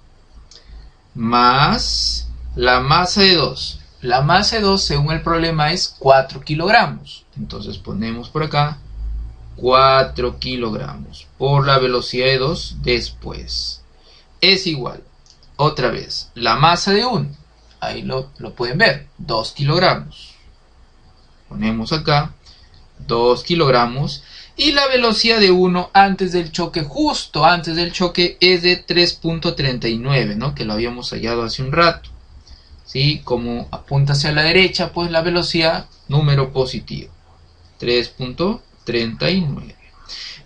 más la masa de 2. La masa de 2, según el problema, es 4 kilogramos. Entonces ponemos por acá 4 kilogramos por la velocidad de 2 después. Es igual, otra vez, la masa de 1. Ahí lo pueden ver, 2 kilogramos. Ponemos acá 2 kilogramos. Y la velocidad de 1 antes del choque, justo antes del choque, es de 3.39, ¿no? Que lo habíamos hallado hace un rato. ¿Sí? Como apunta hacia la derecha, pues la velocidad, número positivo. 3.39.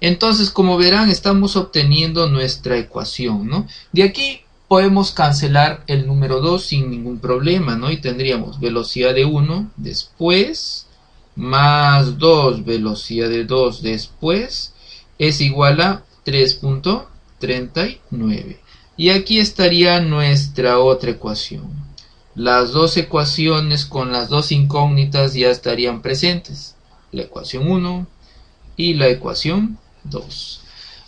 Entonces, como verán, estamos obteniendo nuestra ecuación, ¿no? De aquí podemos cancelar el número 2 sin ningún problema, ¿no? Y tendríamos velocidad de 1 después más 2 velocidad de 2 después es igual a 3.39. Y aquí estaría nuestra otra ecuación. Las dos ecuaciones con las dos incógnitas ya estarían presentes. La ecuación 1 y la ecuación 2.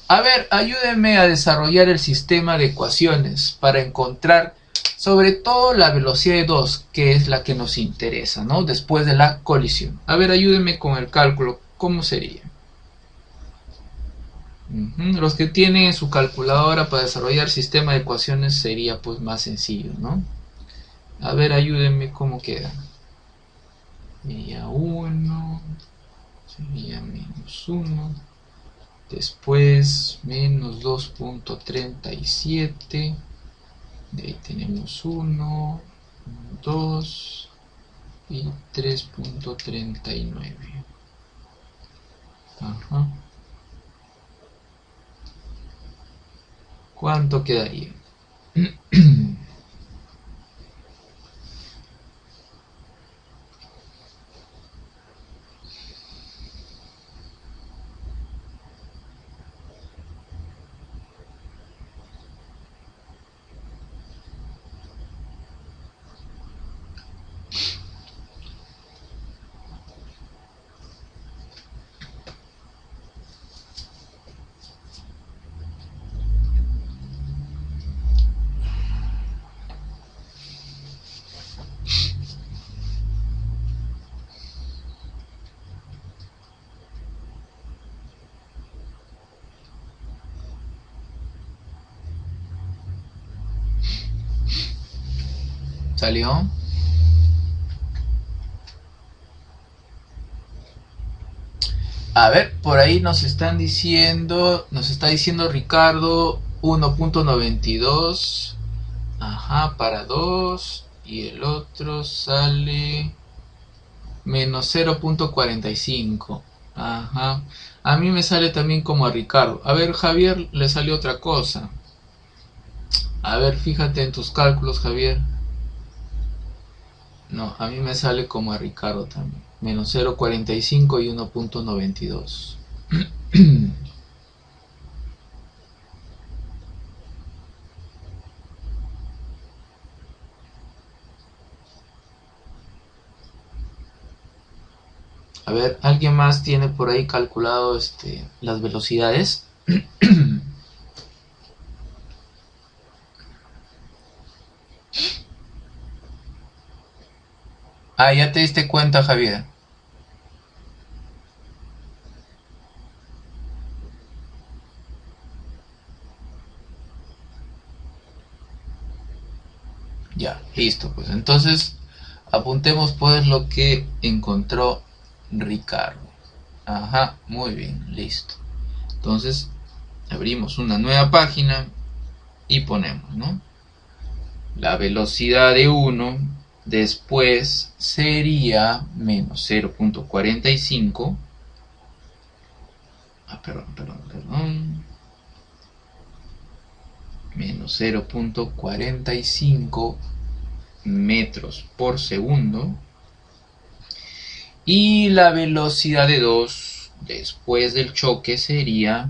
A ver, ayúdenme a desarrollar el sistema de ecuaciones para encontrar sobre todo la velocidad de 2, que es la que nos interesa, ¿no? Después de la colisión. A ver, ayúdenme con el cálculo. ¿Cómo sería? Los que tienen su calculadora para desarrollar sistema de ecuaciones sería pues más sencillo, ¿no? A ver, ayúdenme cómo queda. Sería 1, sería menos 1, después menos 2.37, de ahí tenemos 1, 2 y 3.39. Ajá. ¿Cuánto quedaría? ¿Salió? A ver, por ahí nos está diciendo Ricardo 1.92. Ajá, para 2. Y el otro sale menos 0.45. Ajá. A mí me sale también como a Ricardo. A ver, Javier, le salió otra cosa. A ver, fíjate en tus cálculos, Javier. No, a mí me sale como a Ricardo también. Menos 0.45 y 1.92. A ver, ¿alguien más tiene por ahí calculado las velocidades? Ah, ya te diste cuenta, Javier. Ya, listo, pues entonces apuntemos pues lo que encontró Ricardo. Ajá, muy bien, listo. Entonces abrimos una nueva página y ponemos, ¿no? La velocidad de 1 después sería menos 0.45. Perdón. Menos 0.45 metros por segundo. Y la velocidad de 2 después del choque sería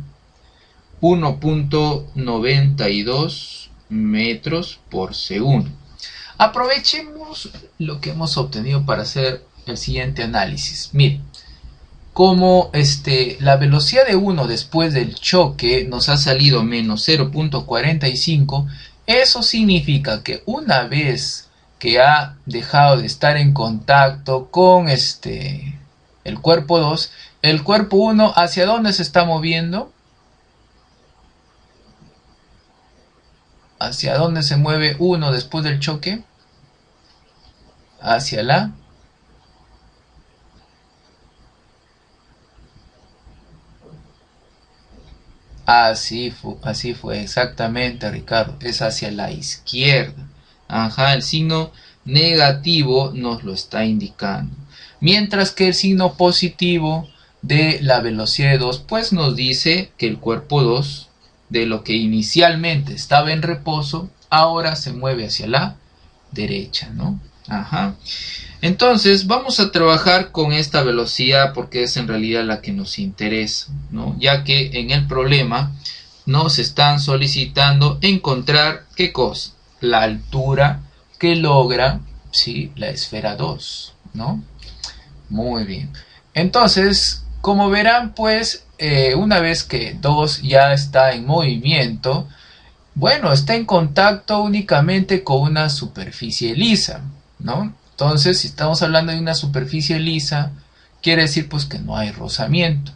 1.92 metros por segundo. Aprovechemos lo que hemos obtenido para hacer el siguiente análisis. Miren, como la velocidad de 1 después del choque nos ha salido menos 0.45, eso significa que una vez que ha dejado de estar en contacto con el cuerpo 2, el cuerpo 1, ¿hacia dónde se está moviendo? ¿Hacia dónde se mueve 1 después del choque? Hacia la... Así fue exactamente, Ricardo. Es hacia la izquierda. Ajá, el signo negativo nos lo está indicando. Mientras que el signo positivo de la velocidad de 2, pues nos dice que el cuerpo 2, de lo que inicialmente estaba en reposo, ahora se mueve hacia la derecha, ¿no? Ajá. Entonces vamos a trabajar con esta velocidad porque es en realidad la que nos interesa, ¿no? Ya que en el problema nos están solicitando encontrar ¿qué cosa? La altura que logra, ¿sí?, la esfera 2, ¿no? Muy bien. Entonces, como verán, pues una vez que 2 ya está en movimiento, bueno, está en contacto únicamente con una superficie lisa, ¿no? Entonces, si estamos hablando de una superficie lisa, quiere decir pues que no hay rozamiento.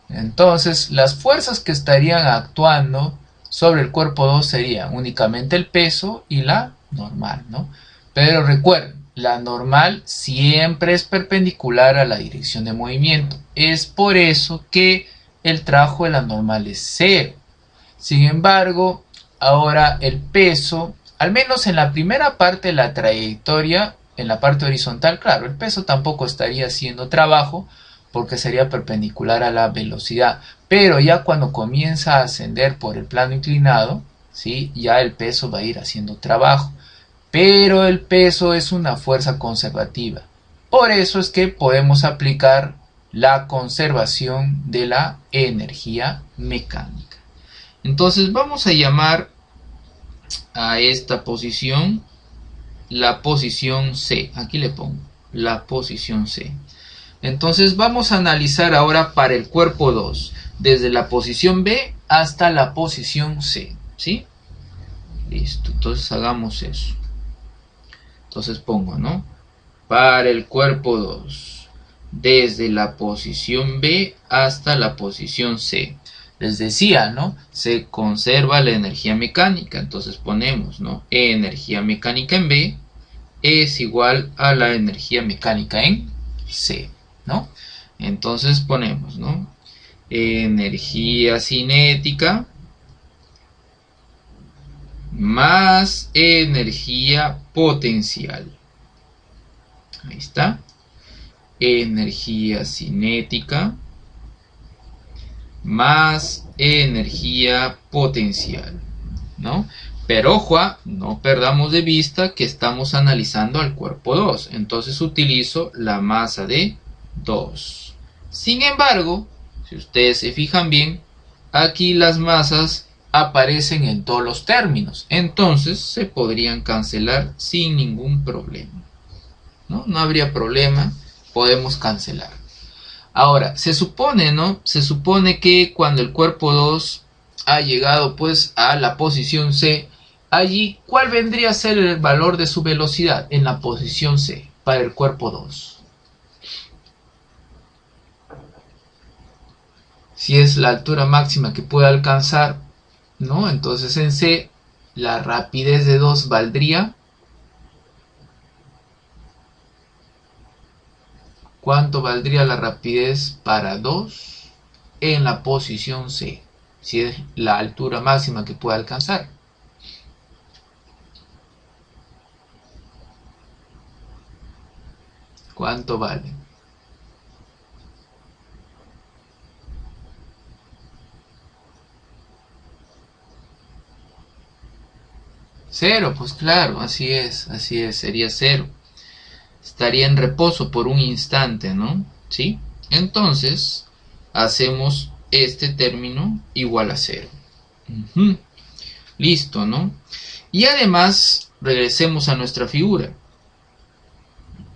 Entonces, las fuerzas que estarían actuando sobre el cuerpo 2 serían únicamente el peso y la normal, ¿no? Pero recuerden, la normal siempre es perpendicular a la dirección de movimiento. Es por eso que el trabajo de la normal es 0. Sin embargo, ahora el peso, al menos en la primera parte de la trayectoria, en la parte horizontal, claro, el peso tampoco estaría haciendo trabajo porque sería perpendicular a la velocidad. Pero ya cuando comienza a ascender por el plano inclinado, ¿sí?, ya el peso va a ir haciendo trabajo. Pero el peso es una fuerza conservativa. Por eso es que podemos aplicar la conservación de la energía mecánica. Entonces vamos a llamar a esta posición la posición C. Aquí le pongo la posición C. Entonces vamos a analizar ahora para el cuerpo 2, desde la posición B hasta la posición C, ¿sí? Listo, entonces hagamos eso. Entonces pongo, ¿no? Para el cuerpo 2, desde la posición B hasta la posición C. Les decía, ¿no? Se conserva la energía mecánica. Entonces ponemos, ¿no? Energía mecánica en B es igual a la energía mecánica en C, ¿no? Entonces ponemos, ¿no? Energía cinética más energía potencial. Ahí está. Energía cinética más energía potencial, ¿no? Pero ojo, no perdamos de vista que estamos analizando al cuerpo 2. Entonces utilizo la masa de 2. Sin embargo, si ustedes se fijan bien, aquí las masas aparecen en todos los términos. Entonces se podrían cancelar sin ningún problema, ¿no? No habría problema, podemos cancelar. Ahora, se supone, ¿no? Se supone que cuando el cuerpo 2 ha llegado pues a la posición C, allí, ¿cuál vendría a ser el valor de su velocidad en la posición C para el cuerpo 2? Si es la altura máxima que puede alcanzar, ¿no? Entonces en C, la rapidez de 2 valdría... ¿Cuánto valdría la rapidez para 2 en la posición C? Si es la altura máxima que puede alcanzar. ¿Cuánto vale? Cero, pues claro, así es, sería 0. estaría en reposo por un instante, ¿no? ¿Sí? Entonces, hacemos este término igual a 0. Listo, ¿no? Y además, regresemos a nuestra figura.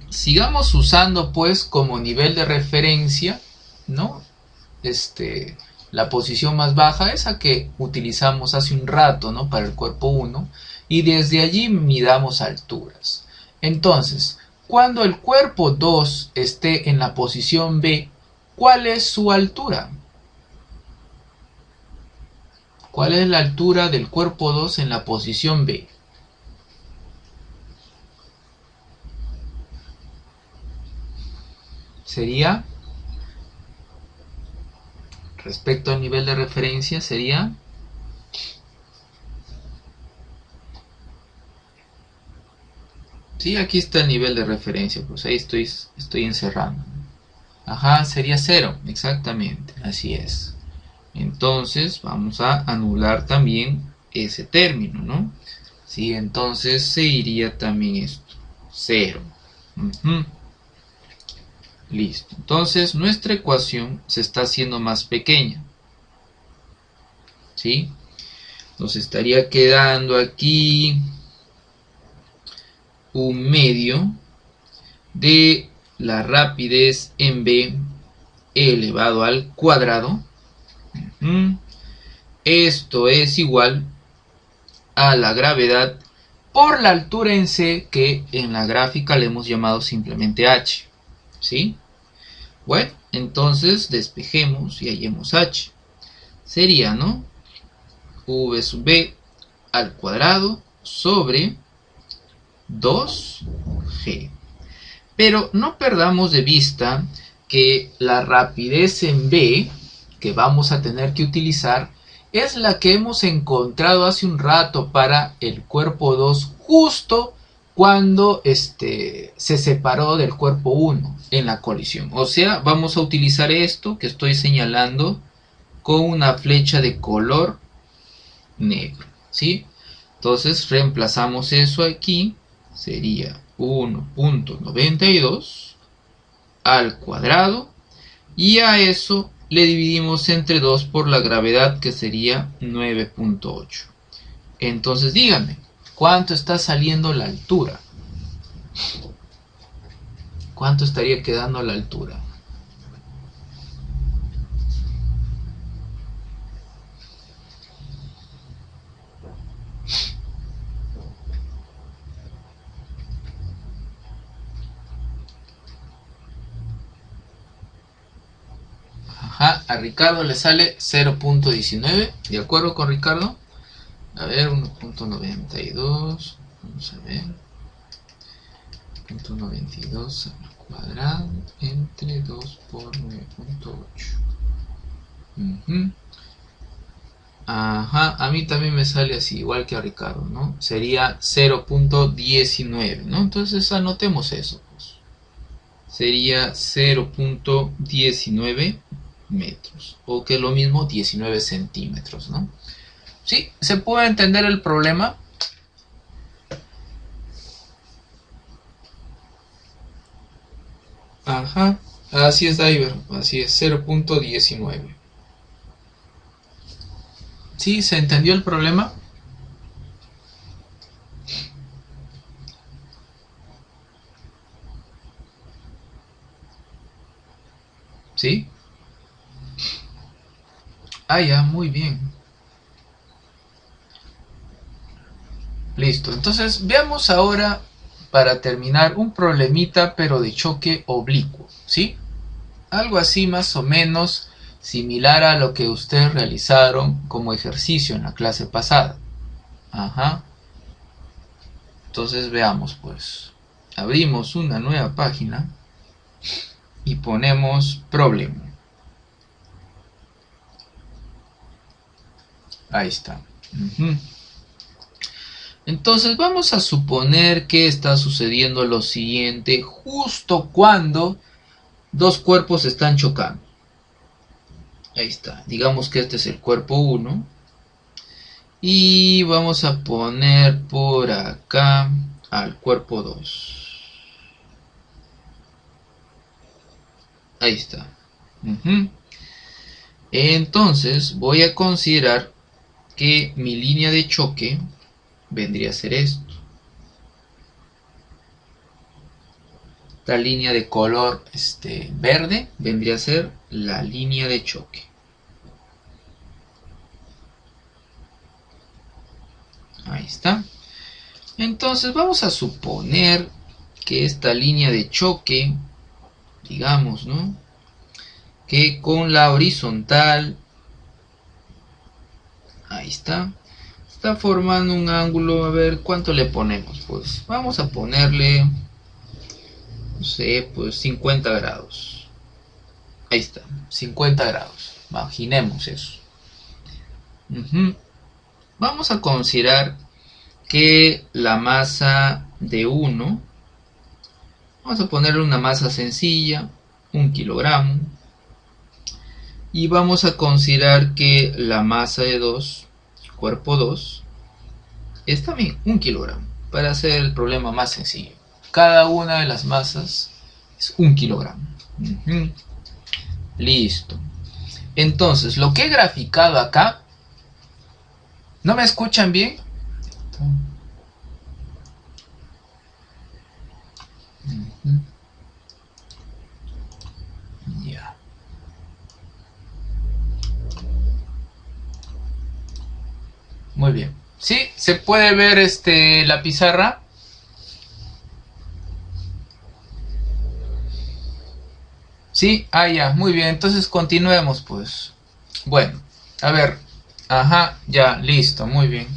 Sigamos usando, pues, como nivel de referencia, ¿no? La posición más baja, esa que utilizamos hace un rato, ¿no? Para el cuerpo 1. Y desde allí midamos alturas. Entonces, cuando el cuerpo 2 esté en la posición B, ¿cuál es su altura? ¿Cuál es la altura del cuerpo 2 en la posición B? Sería, respecto al nivel de referencia, sería... Sí, aquí está el nivel de referencia, pues ahí estoy encerrando. Ajá, sería 0, exactamente, así es. Entonces vamos a anular también ese término, ¿no? Sí, entonces se iría también esto, 0. Listo, entonces nuestra ecuación se está haciendo más pequeña. ¿Sí? Nos estaría quedando aquí un medio de la rapidez en B elevado al cuadrado. Esto es igual a la gravedad por la altura en C, que en la gráfica le hemos llamado simplemente H. ¿Sí? Bueno, entonces despejemos y hallemos H. Sería, ¿no? V sub B al cuadrado sobre 2G. Pero no perdamos de vista que la rapidez en B que vamos a tener que utilizar es la que hemos encontrado hace un rato para el cuerpo 2, justo cuando se separó del cuerpo 1 en la colisión. O sea, vamos a utilizar esto que estoy señalando con una flecha de color negro, ¿sí? Entonces reemplazamos eso aquí, sería 1.92 al cuadrado, y a eso le dividimos entre 2 por la gravedad, que sería 9.8. Entonces díganme, ¿cuánto está saliendo la altura? ¿Cuánto estaría quedando la altura? Ajá, a Ricardo le sale 0.19. ¿De acuerdo con Ricardo? A ver, 1.92. Vamos a ver. 1.92 al cuadrado entre 2 por 9.8. Ajá, a mí también me sale así, igual que a Ricardo, ¿no? Sería 0.19, ¿no? Entonces anotemos eso, pues. Sería 0.19 metros, o que es lo mismo 19 centímetros, ¿no? ¿Sí? ¿Se puede entender el problema? Ajá, así es, Diver, así es, 0.19. ¿Sí? ¿Se entendió el problema? ¿Sí? Ah, ya, muy bien. Listo, entonces veamos ahora, para terminar, un problemita pero de choque oblicuo, ¿sí? Algo así más o menos similar a lo que ustedes realizaron como ejercicio en la clase pasada. Ajá. Entonces veamos, pues. Abrimos una nueva página y ponemos problema. Ahí está. Entonces vamos a suponer que está sucediendo lo siguiente justo cuando dos cuerpos están chocando. Ahí está. Digamos que este es el cuerpo 1. Y vamos a poner por acá al cuerpo 2. Ahí está. Entonces voy a considerar que mi línea de choque vendría a ser esto. Esta línea de color verde vendría a ser la línea de choque. Ahí está. Entonces vamos a suponer que esta línea de choque, digamos, ¿no?, que con la horizontal, ahí está formando un ángulo. A ver, ¿cuánto le ponemos? Pues vamos a ponerle, no sé, pues 50 grados. Ahí está, 50 grados. Imaginemos eso. Vamos a considerar que la masa de 1, vamos a ponerle una masa sencilla, 1 kilogramo. Y vamos a considerar que la masa de 2, cuerpo 2, es también 1 kilogramo. Para hacer el problema más sencillo, cada una de las masas es 1 kilogramo. Listo. Entonces, lo que he graficado acá, ¿no me escuchan bien? Ya. Muy bien. ¿Sí? ¿Se puede ver la pizarra? ¿Sí? Ah, ya. Muy bien. Entonces continuemos, pues. Bueno. A ver. Ajá. Ya. Listo. Muy bien.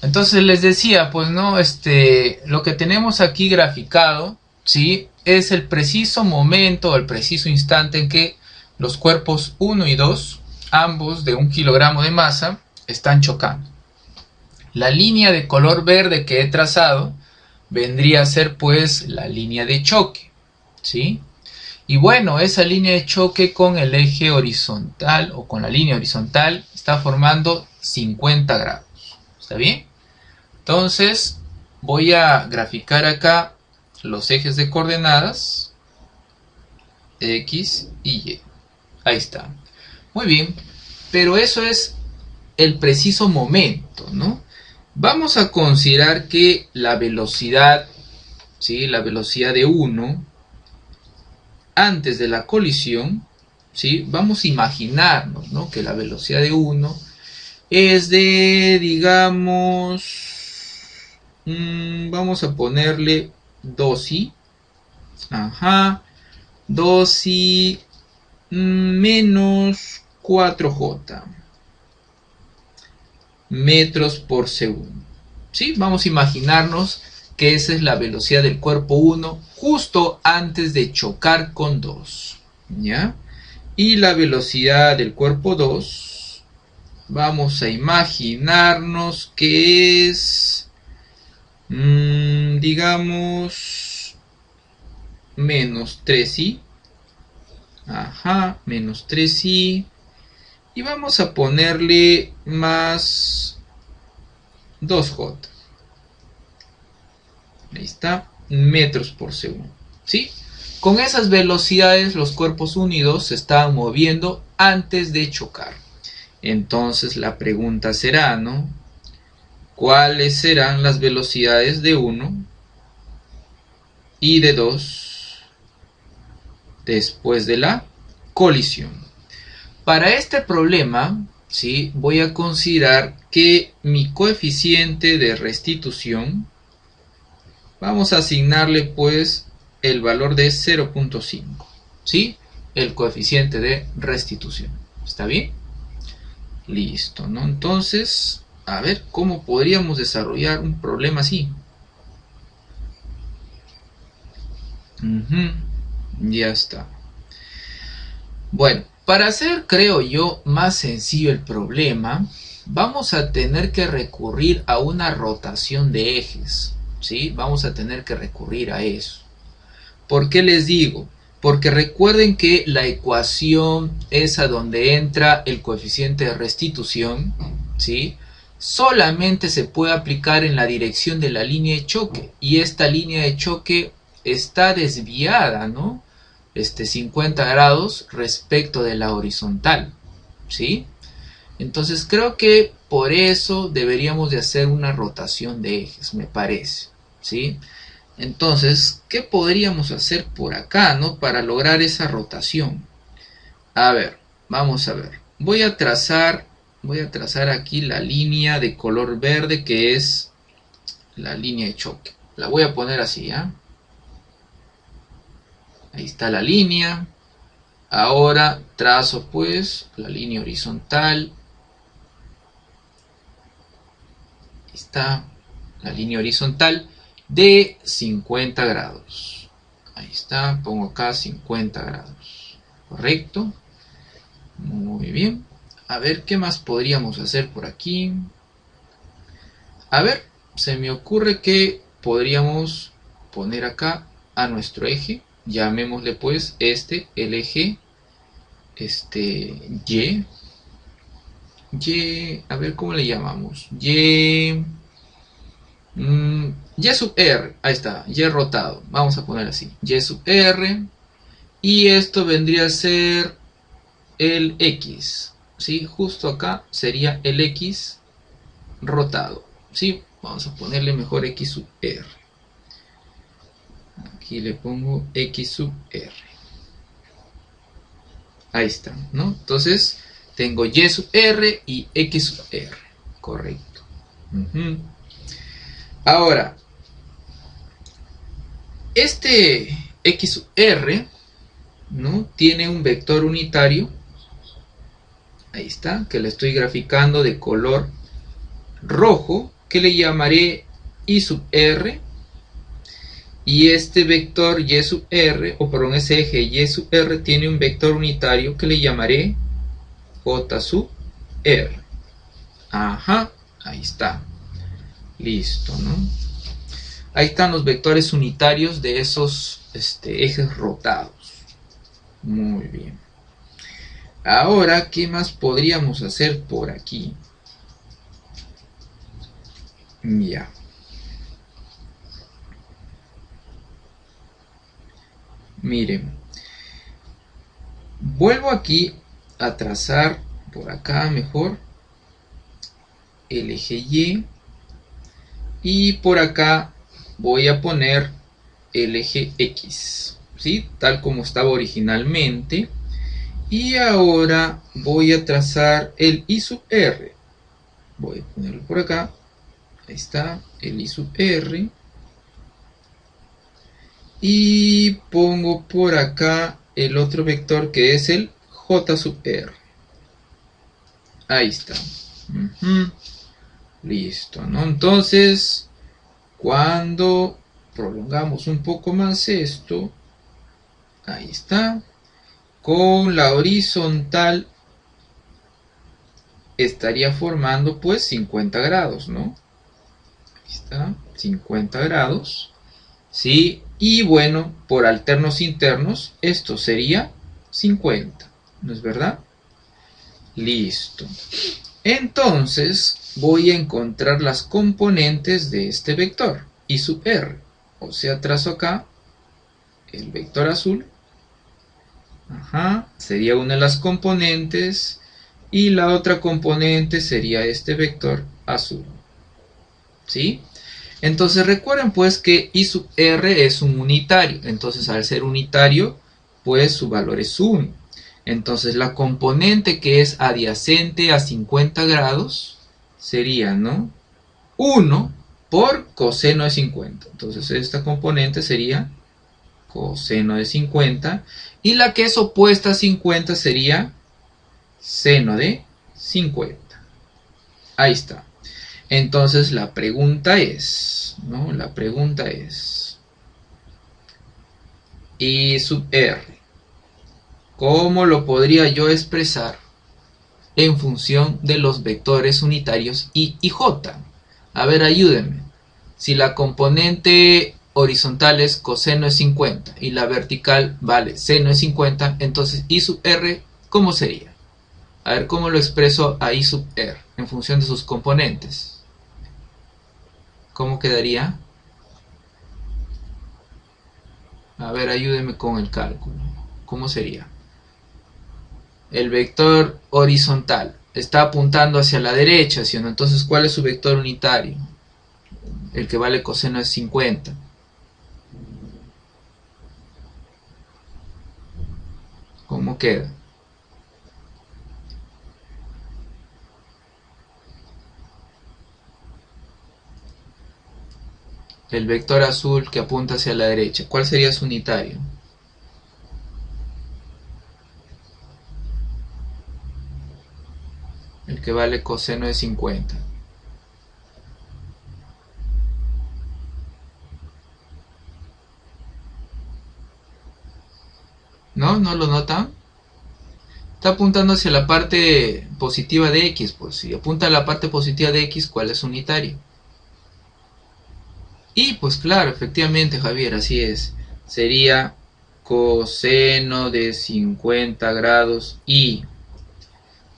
Entonces les decía, pues, ¿no? Lo que tenemos aquí graficado, ¿sí?, es el preciso momento, el preciso instante en que los cuerpos 1 y 2, ambos de 1 kilogramo de masa, están chocando. La línea de color verde que he trazado vendría a ser, pues, la línea de choque, ¿sí? Y bueno, esa línea de choque con el eje horizontal o con la línea horizontal está formando 50 grados. ¿Está bien? Entonces voy a graficar acá los ejes de coordenadas X y Y. Ahí está. Muy bien. Pero eso es el preciso momento, ¿no? Vamos a considerar que la velocidad, ¿sí?, la velocidad de 1 antes de la colisión, ¿sí?, vamos a imaginarnos, ¿no?, que la velocidad de 1 es de, digamos, vamos a ponerle 2i, ajá, 2i menos 4j metros por segundo. ¿Sí? Vamos a imaginarnos que esa es la velocidad del cuerpo 1 justo antes de chocar con 2, ¿ya? Y la velocidad del cuerpo 2, vamos a imaginarnos que es, digamos, menos 3i, ajá, menos 3i, y vamos a ponerle más 2j. Ahí está, metros por segundo. ¿Sí? Con esas velocidades los cuerpos 1 y 2 se estaban moviendo antes de chocar. Entonces la pregunta será, ¿no?, ¿cuáles serán las velocidades de 1 y de 2 después de la colisión? Para este problema, ¿sí?, voy a considerar que mi coeficiente de restitución, vamos a asignarle pues el valor de 0.5, ¿sí?, el coeficiente de restitución. ¿Está bien? Listo, ¿no? Entonces, a ver, ¿cómo podríamos desarrollar un problema así? Ya está. Bueno, para hacer, creo yo, más sencillo el problema, vamos a tener que recurrir a una rotación de ejes, ¿sí? Vamos a tener que recurrir a eso. ¿Por qué les digo? Porque recuerden que la ecuación esa donde entra el coeficiente de restitución, ¿sí?, solamente se puede aplicar en la dirección de la línea de choque. Y esta línea de choque está desviada, ¿no?, 50 grados respecto de la horizontal, ¿sí? Entonces creo que por eso deberíamos de hacer una rotación de ejes, me parece, ¿sí? Entonces, ¿qué podríamos hacer por acá, no? Para lograr esa rotación. A ver, vamos a ver. Voy a trazar aquí la línea de color verde que es la línea de choque. La voy a poner así, ¿ya? Ahí está la línea. Ahora trazo pues la línea horizontal. Ahí está la línea horizontal de 50 grados. Ahí está, pongo acá 50 grados. ¿Correcto? Muy bien. A ver, ¿qué más podríamos hacer por aquí? A ver, se me ocurre que podríamos poner acá a nuestro eje. Llamémosle pues el eje Y. Y, a ver cómo le llamamos. Y sub R, ahí está, Y rotado. Vamos a poner así, Y sub R. Y esto vendría a ser el X, ¿sí? Justo acá sería el X rotado, ¿sí? Vamos a ponerle mejor X sub R. Aquí le pongo X sub R. Ahí está, ¿no? Entonces tengo Y sub R y X sub R. Correcto. Ahora, este X sub R, ¿no? Tiene un vector unitario. Ahí está, que le estoy graficando de color rojo, que le llamaré Y sub R. Y este vector Y sub R, o perdón, ese eje Y sub R tiene un vector unitario que le llamaré J sub R. Ajá, ahí está. Listo, ¿no? Ahí están los vectores unitarios de esos ejes rotados. Muy bien. Ahora, ¿qué más podríamos hacer por aquí? Ya. Miren. Vuelvo aquí a trazar por acá mejor el eje Y. Y por acá voy a poner el eje X, ¿sí? Tal como estaba originalmente. Y ahora voy a trazar el I sub R. Voy a ponerlo por acá. Ahí está, el I sub R. Y pongo por acá el otro vector que es el J sub R. Ahí está. Listo, ¿no? Entonces, cuando prolongamos un poco más esto, ahí está, con la horizontal estaría formando pues 50 grados, ¿no? Ahí está, 50 grados, ¿sí? Y bueno, por alternos internos, esto sería 50, ¿no es verdad? Listo. Entonces voy a encontrar las componentes de este vector, I sub R. O sea, trazo acá el vector azul. Ajá, sería una de las componentes. Y la otra componente sería este vector azul. ¿Sí? Entonces recuerden pues que I sub R es un unitario. Entonces al ser unitario, pues su valor es 1. Entonces la componente que es adyacente a 50 grados sería, ¿no? 1 por coseno de 50. Entonces esta componente sería coseno de 50. Y la que es opuesta a 50 sería seno de 50. Ahí está. Entonces la pregunta es, ¿no? La pregunta es, I sub R, ¿cómo lo podría yo expresar en función de los vectores unitarios I y J? A ver, ayúdenme. Si la componente horizontal es coseno de 50 y la vertical vale seno de 50, entonces I sub R, ¿cómo sería? A ver, ¿cómo lo expreso a I sub R en función de sus componentes? ¿Cómo quedaría? A ver, ayúdenme con el cálculo. ¿Cómo sería? El vector horizontal está apuntando hacia la derecha, ¿sí o no? Entonces, ¿cuál es su vector unitario? El que vale coseno de 50. ¿Cómo queda? El vector azul que apunta hacia la derecha, ¿cuál sería su unitario? El que vale coseno de 50. ¿No? ¿No lo notan? Está apuntando hacia la parte positiva de X, pues si apunta a la parte positiva de X, ¿cuál es su unitario? Y pues claro, efectivamente, Javier, así es. Sería coseno de 50 grados y...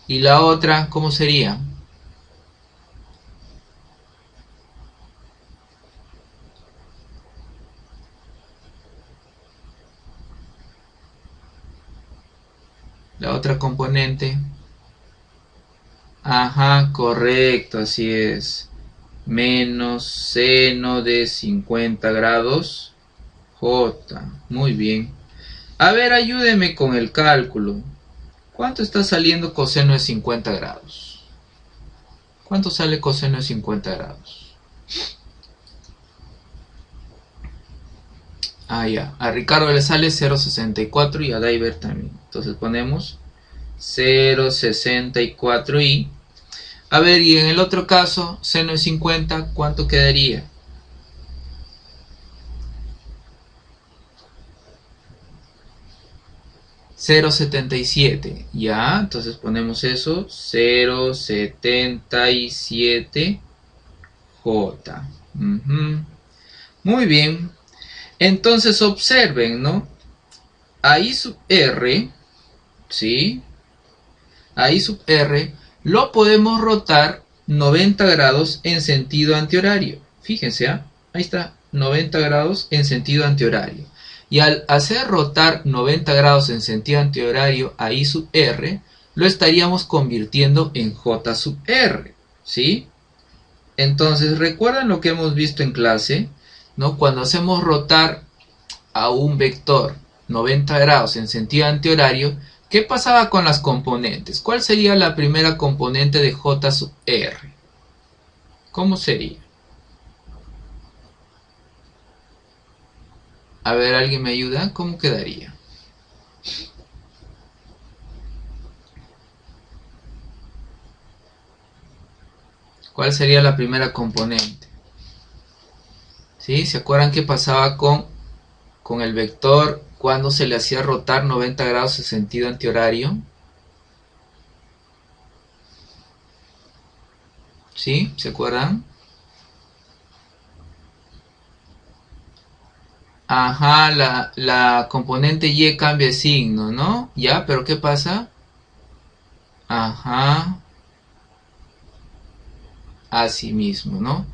¿Y la otra cómo sería? La otra componente. Ajá, correcto, así es. Menos seno de 50 grados J. Muy bien. A ver, ayúdeme con el cálculo. ¿Cuánto está saliendo coseno de 50 grados? ¿Cuánto sale coseno de 50 grados? Ah, ya. A Ricardo le sale 0,64 y a Diver también. Entonces ponemos 0,64 y... A ver, y en el otro caso, seno de 50, ¿cuánto quedaría? 0,77. Ya, entonces ponemos eso. 0,77 J. Muy bien. Entonces observen, ¿no? A I sub R, ¿sí? A I sub R lo podemos rotar 90 grados en sentido antihorario. Fíjense, ¿eh? Ahí está, 90 grados en sentido antihorario. Y al hacer rotar 90 grados en sentido antihorario a I sub R, lo estaríamos convirtiendo en J sub R, ¿sí? Entonces, ¿recuerdan lo que hemos visto en clase? ¿No? Cuando hacemos rotar a un vector 90 grados en sentido antihorario, ¿qué pasaba con las componentes? ¿Cuál sería la primera componente de J sub R? ¿Cómo sería? A ver, ¿alguien me ayuda? ¿Cómo quedaría? ¿Cuál sería la primera componente? ¿Sí? ¿Se acuerdan qué pasaba con el vector cuando se le hacía rotar 90 grados en sentido antihorario? ¿Sí? ¿Se acuerdan? Ajá, la componente y cambia de signo, ¿no? Ya, pero ¿qué pasa? Ajá, así mismo, ¿no?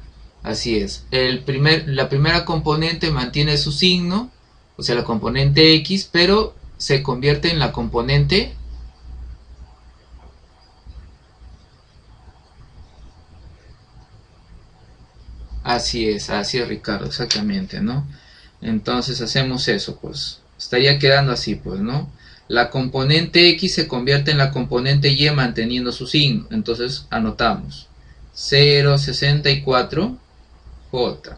Así es. La primera componente mantiene su signo, o sea, la componente X, pero se convierte en la componente... Así es Ricardo, exactamente, ¿no? Entonces hacemos eso, pues. Estaría quedando así, pues, ¿no? La componente X se convierte en la componente Y manteniendo su signo. Entonces anotamos 0,64 J.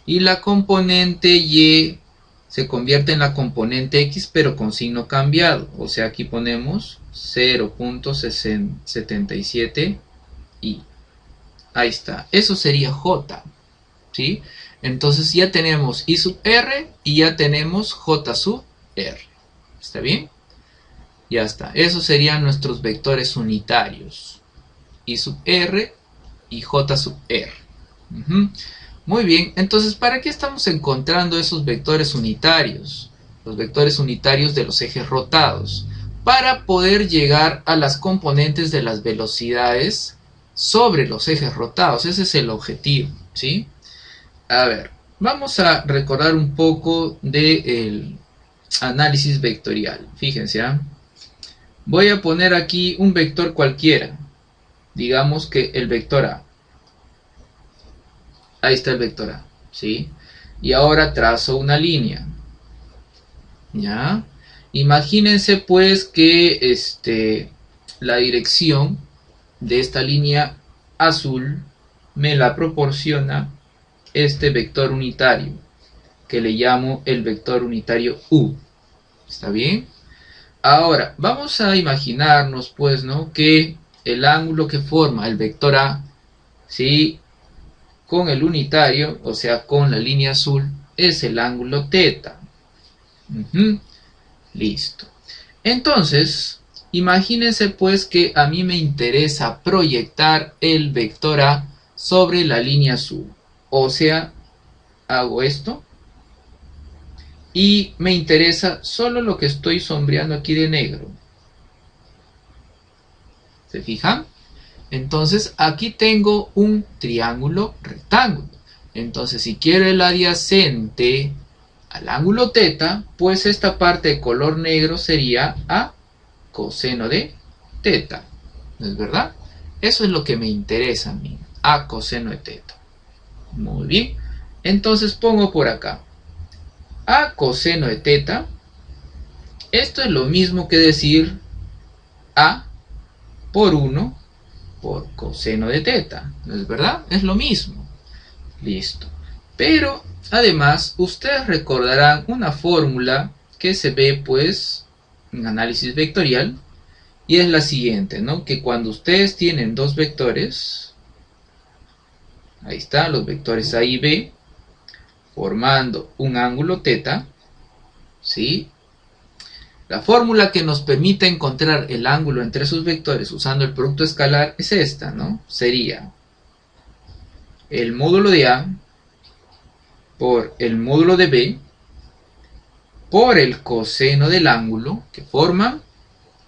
Y la componente Y se convierte en la componente X pero con signo cambiado. O sea, aquí ponemos 0,77 Y. Ahí está. Eso sería J. ¿Sí? Entonces ya tenemos I sub R y ya tenemos J sub R. ¿Está bien? Ya está. Esos serían nuestros vectores unitarios. I sub R y J sub R. Muy bien. Entonces, ¿para qué estamos encontrando esos vectores unitarios? Los vectores unitarios de los ejes rotados. Para poder llegar a las componentes de las velocidades sobre los ejes rotados. Ese es el objetivo, ¿sí? A ver, vamos a recordar un poco de análisis vectorial. Fíjense, ¿ah? Voy a poner aquí un vector cualquiera. Digamos que el vector A. Ahí está el vector A, ¿sí? Y ahora trazo una línea. ¿Ya? Imagínense pues que la dirección de esta línea azul me la proporciona este vector unitario, que le llamo el vector unitario U. ¿Está bien? Ahora, vamos a imaginarnos pues, ¿no?, que el ángulo que forma el vector A, ¿sí?, con el unitario, o sea, con la línea azul, es el ángulo θ. Listo. Entonces, imagínense pues que a mí me interesa proyectar el vector A sobre la línea azul. O sea, hago esto y me interesa solo lo que estoy sombreando aquí de negro. ¿Se fijan? Entonces aquí tengo un triángulo rectángulo. Entonces si quiero el adyacente al ángulo θ, pues esta parte de color negro sería A coseno de θ. ¿No es verdad? Eso es lo que me interesa a mí. A coseno de θ. Muy bien. Entonces pongo por acá A coseno de θ. Esto es lo mismo que decir A por 1 por coseno de θ. ¿No es verdad? Es lo mismo. Listo. Pero además ustedes recordarán una fórmula que se ve pues en análisis vectorial, y es la siguiente, ¿no? Que cuando ustedes tienen dos vectores, ahí están los vectores A y B, formando un ángulo θ, ¿sí? La fórmula que nos permite encontrar el ángulo entre esos vectores usando el producto escalar es esta, ¿no? Sería el módulo de A por el módulo de B por el coseno del ángulo que forman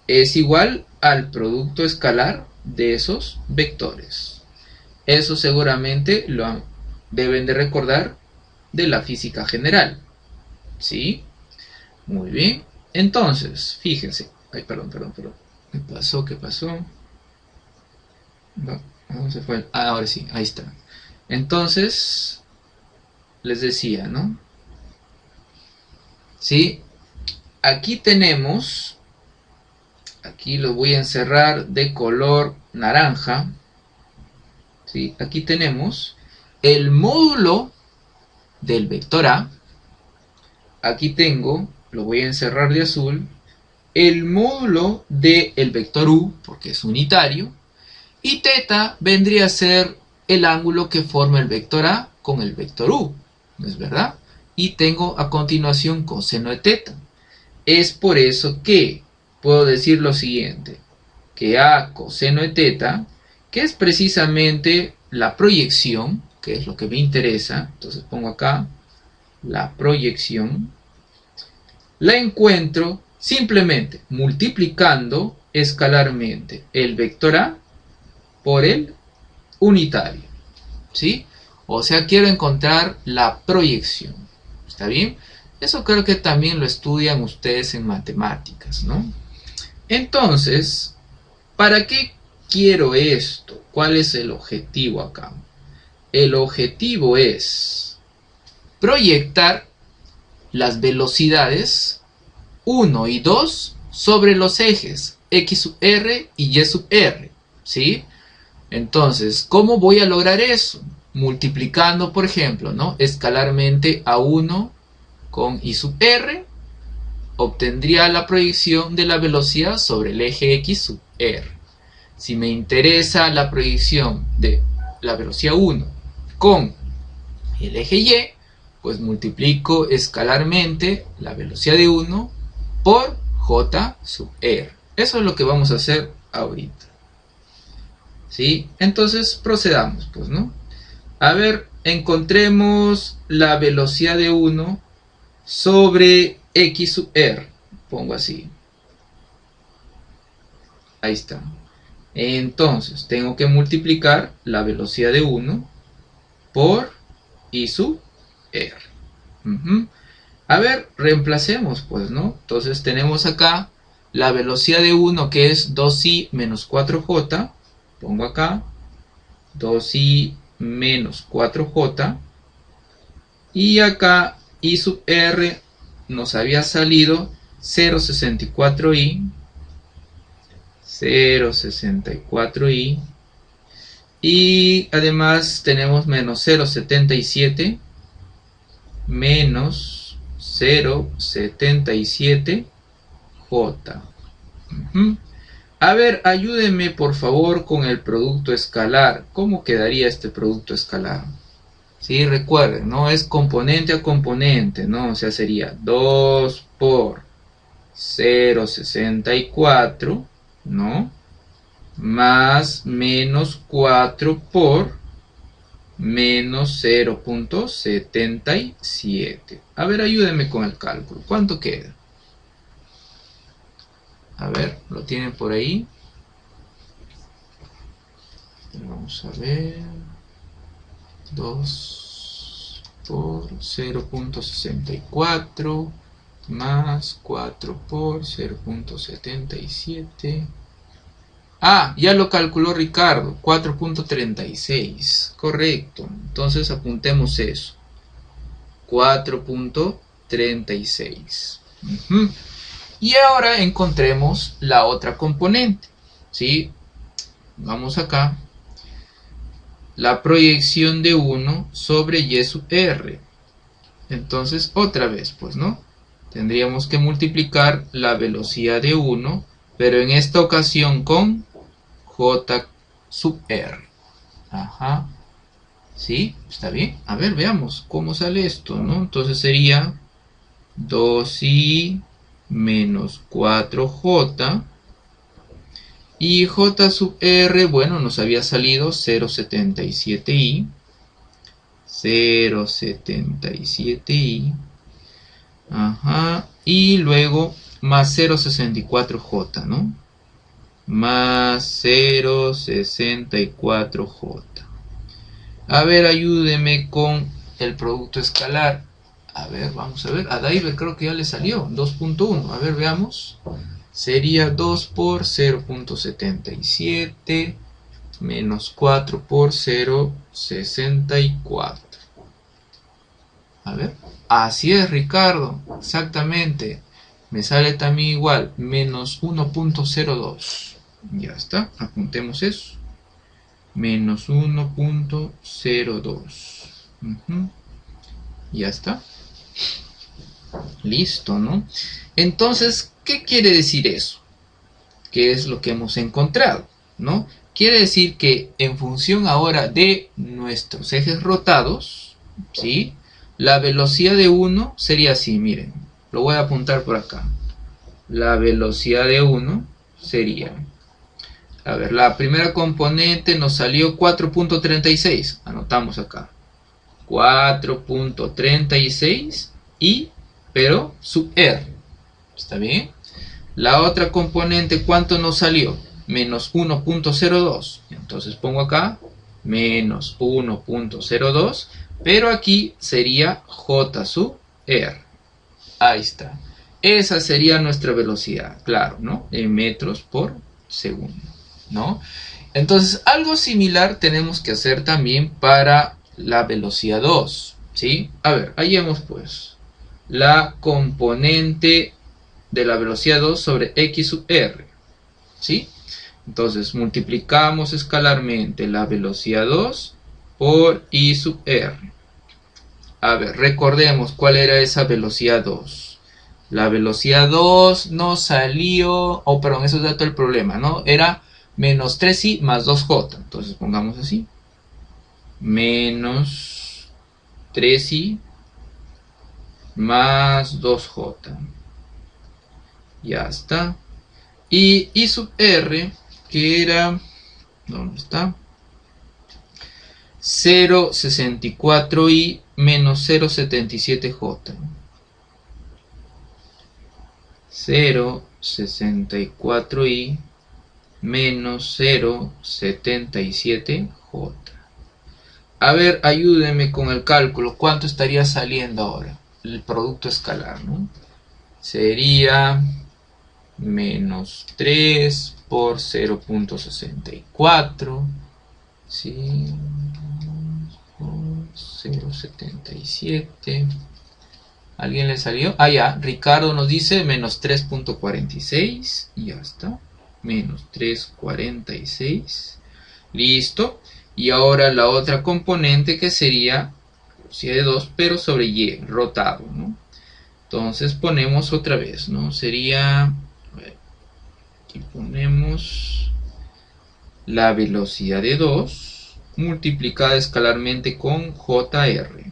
es igual al producto escalar de esos vectores. Eso seguramente lo deben de recordar de la física general, ¿sí? Muy bien. Entonces, fíjense. Ay, perdón. ¿Qué pasó? ¿Dónde se fue? Ah, ahora sí, ahí está. Entonces, les decía, ¿no? Sí, aquí tenemos, aquí lo voy a encerrar de color naranja. Sí, aquí tenemos el módulo del vector A. Aquí tengo, lo voy a encerrar de azul, el módulo del vector U, porque es unitario, y θ vendría a ser el ángulo que forma el vector A con el vector U, ¿no es verdad? Y tengo a continuación coseno de θ. Es por eso que puedo decir lo siguiente, que A coseno de θ, que es precisamente la proyección, que es lo que me interesa, entonces pongo acá la proyección, la encuentro simplemente multiplicando escalarmente el vector A por el unitario, ¿sí? O sea, quiero encontrar la proyección, ¿está bien? Eso creo que también lo estudian ustedes en matemáticas, ¿no? Entonces, ¿para qué quiero esto? ¿Cuál es el objetivo acá? El objetivo es proyectar las velocidades 1 y 2 sobre los ejes x sub r y y sub r, ¿sí? Entonces, ¿cómo voy a lograr eso? Multiplicando, por ejemplo, ¿no?, escalarmente a 1 con y sub r, obtendría la proyección de la velocidad sobre el eje x sub r. Si me interesa la proyección de la velocidad 1 con el eje y, pues multiplico escalarmente la velocidad de 1 por j sub r. Eso es lo que vamos a hacer ahorita, ¿sí? Entonces procedamos, pues, ¿no? A ver, encontremos la velocidad de 1 sobre x sub r. Pongo así. Ahí está. Entonces, tengo que multiplicar la velocidad de 1 por y sub r. A ver, reemplacemos pues, ¿no? Entonces tenemos acá la velocidad de 1 que es 2i menos 4j. Pongo acá 2i menos 4j. Y acá i sub r nos había salido 0,64i. 0,64i. Y además tenemos menos 0,77 menos 0,77j. A ver, ayúdenme por favor con el producto escalar. ¿Cómo quedaría este producto escalar? Sí, recuerden, no es componente a componente, ¿no? O sea, sería 2 por 0,64, ¿no? Más menos 4 por menos 0,77. A ver, ayúdenme con el cálculo. ¿Cuánto queda? A ver, ¿lo tienen por ahí? Vamos a ver. 2 por 0,64 más 4 por 0,77. Ah, ya lo calculó Ricardo, 4,36. Correcto. Entonces apuntemos eso. 4,36. Y ahora encontremos la otra componente. ¿Sí? Vamos acá. La proyección de 1 sobre y sub r. Entonces, otra vez, pues, ¿no? Tendríamos que multiplicar la velocidad de 1, pero en esta ocasión con j sub r. Ajá. ¿Sí? ¿Está bien? A ver, veamos cómo sale esto, ¿no? Entonces sería 2i menos 4j. Y j sub r, bueno, nos había salido 0,77i. 0,77i. Ajá. Y luego más 0,64j, ¿no? Más 0,64j. A ver, ayúdeme con el producto escalar. A ver, vamos a ver. A Daiver creo que ya le salió. 2.1. A ver, veamos. Sería 2 por 0,77 menos 4 por 0,64. A ver. Así es, Ricardo. Exactamente. Me sale también igual. Menos 1.02. Ya está. Apuntemos eso. Menos 1.02. Ya está. Listo, ¿no? Entonces, ¿qué quiere decir eso? ¿Qué es lo que hemos encontrado? ¿No? Quiere decir que en función ahora de nuestros ejes rotados, ¿sí? La velocidad de 1 sería así, miren. Lo voy a apuntar por acá. La velocidad de 1 sería... A ver, la primera componente nos salió 4.36. Anotamos acá. 4.36 y, pero, sub r. ¿Está bien? La otra componente, ¿cuánto nos salió? Menos 1.02. Entonces pongo acá, menos 1.02. Pero aquí sería j sub r. Ahí está. Esa sería nuestra velocidad, claro, ¿no? En metros por segundo, ¿no? Entonces, algo similar tenemos que hacer también para la velocidad 2, ¿sí? A ver, hallemos pues la componente de la velocidad 2 sobre x sub r, ¿sí? Entonces, multiplicamos escalarmente la velocidad 2 por i sub r. A ver, recordemos cuál era esa velocidad 2. La velocidad 2 nos salió, perdón, eso es dato del problema, ¿no? Era menos 3i más 2j. Entonces pongamos así. Menos 3i más 2j. Ya está. Y i sub r, que era... ¿Dónde está? 0,64i menos 0,77j. 0,64i menos 0,77j. A ver, ayúdenme con el cálculo. ¿Cuánto estaría saliendo ahora? el producto escalar, ¿no? Sería menos 3 por 0.64, ¿sí? Por 0.77. ¿Alguien le salió? Ah, ya, Ricardo nos dice menos 3.46, y ya está, menos 3.46, listo. Y ahora la otra componente, que sería velocidad de 2, pero sobre y, rotado, ¿no? Entonces ponemos otra vez, ¿no? Sería, a ver, aquí ponemos la velocidad de 2 multiplicada escalarmente con JR.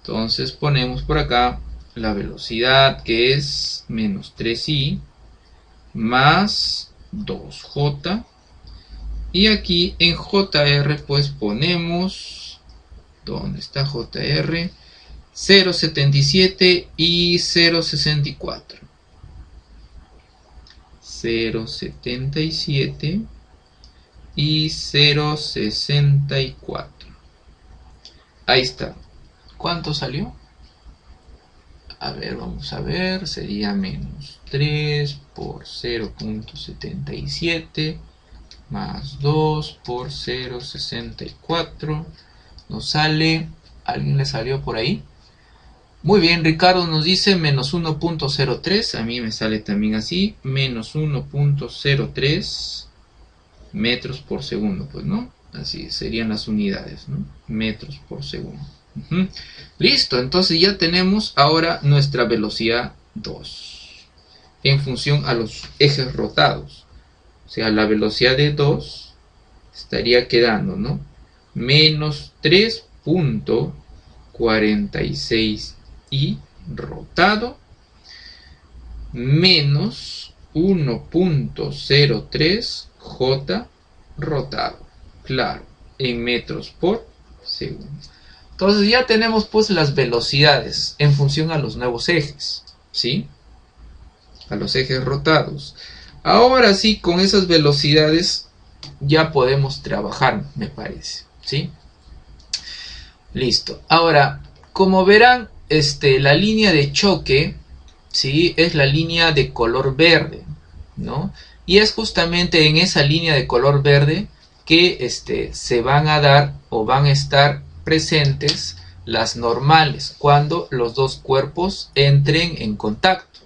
Entonces ponemos por acá la velocidad, que es menos 3i más 2j. Y aquí en JR pues ponemos, ¿dónde está JR? 0.77 y 0.64. 0.77 y 0.64. Ahí está. ¿Cuánto salió? A ver, vamos a ver. Sería menos 3 por 0.77 más 2 por 0.64. Nos sale... ¿Alguien le salió por ahí? Muy bien, Ricardo nos dice menos 1.03. A mí me sale también así. Menos 1.03 metros por segundo, pues, ¿no? Así serían las unidades, ¿no? Metros por segundo. Listo, entonces ya tenemos ahora nuestra velocidad 2 en función a los ejes rotados. O sea, la velocidad de 2 estaría quedando, ¿no? Menos 3.46 y rotado menos 1.03 J rotado. Claro, en metros por segundo. Entonces ya tenemos pues las velocidades en función a los nuevos ejes, ¿sí? A los ejes rotados. Ahora sí, con esas velocidades ya podemos trabajar, me parece, ¿sí? Listo. Ahora, como verán, la línea de choque, ¿sí? Es la línea de color verde, ¿no? Y es justamente en esa línea de color verde que se van a dar o van a estar presentes las normales cuando los dos cuerpos entren en contacto.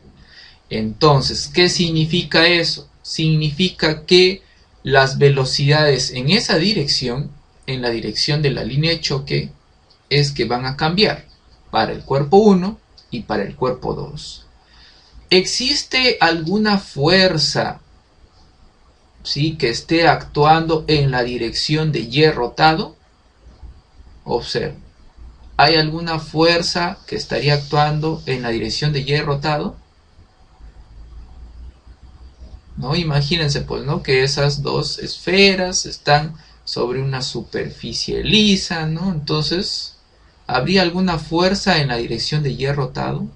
Entonces, ¿qué significa eso? Significa que las velocidades en esa dirección, en la dirección de la línea de choque, es que van a cambiar para el cuerpo 1 y para el cuerpo 2. ¿Existe alguna fuerza, ¿sí?, que esté actuando en la dirección de Y rotado? Observen. ¿Hay alguna fuerza que estaría actuando en la dirección de Y rotado? ¿No? Imagínense pues, ¿no?, que esas dos esferas están sobre una superficie lisa, ¿no? Entonces, ¿habría alguna fuerza en la dirección de Y rotado?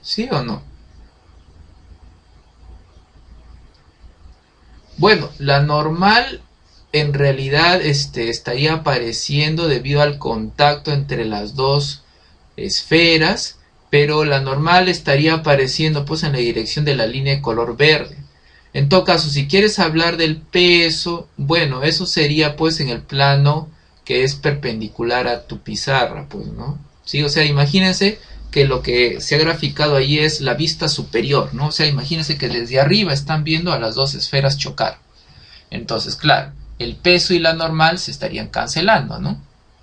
¿Sí o no? Bueno, la normal en realidad estaría apareciendo debido al contacto entre las dos esferas, pero la normal estaría apareciendo pues en la dirección de la línea de color verde. En todo caso, si quieres hablar del peso, bueno, eso sería pues en el plano que es perpendicular a tu pizarra, pues, ¿no? Sí, o sea, imagínense que lo que se ha graficado ahí es la vista superior, ¿no? O sea, imagínense que desde arriba están viendo a las dos esferas chocar. Entonces, claro, el peso y la normal se estarían cancelando, ¿no?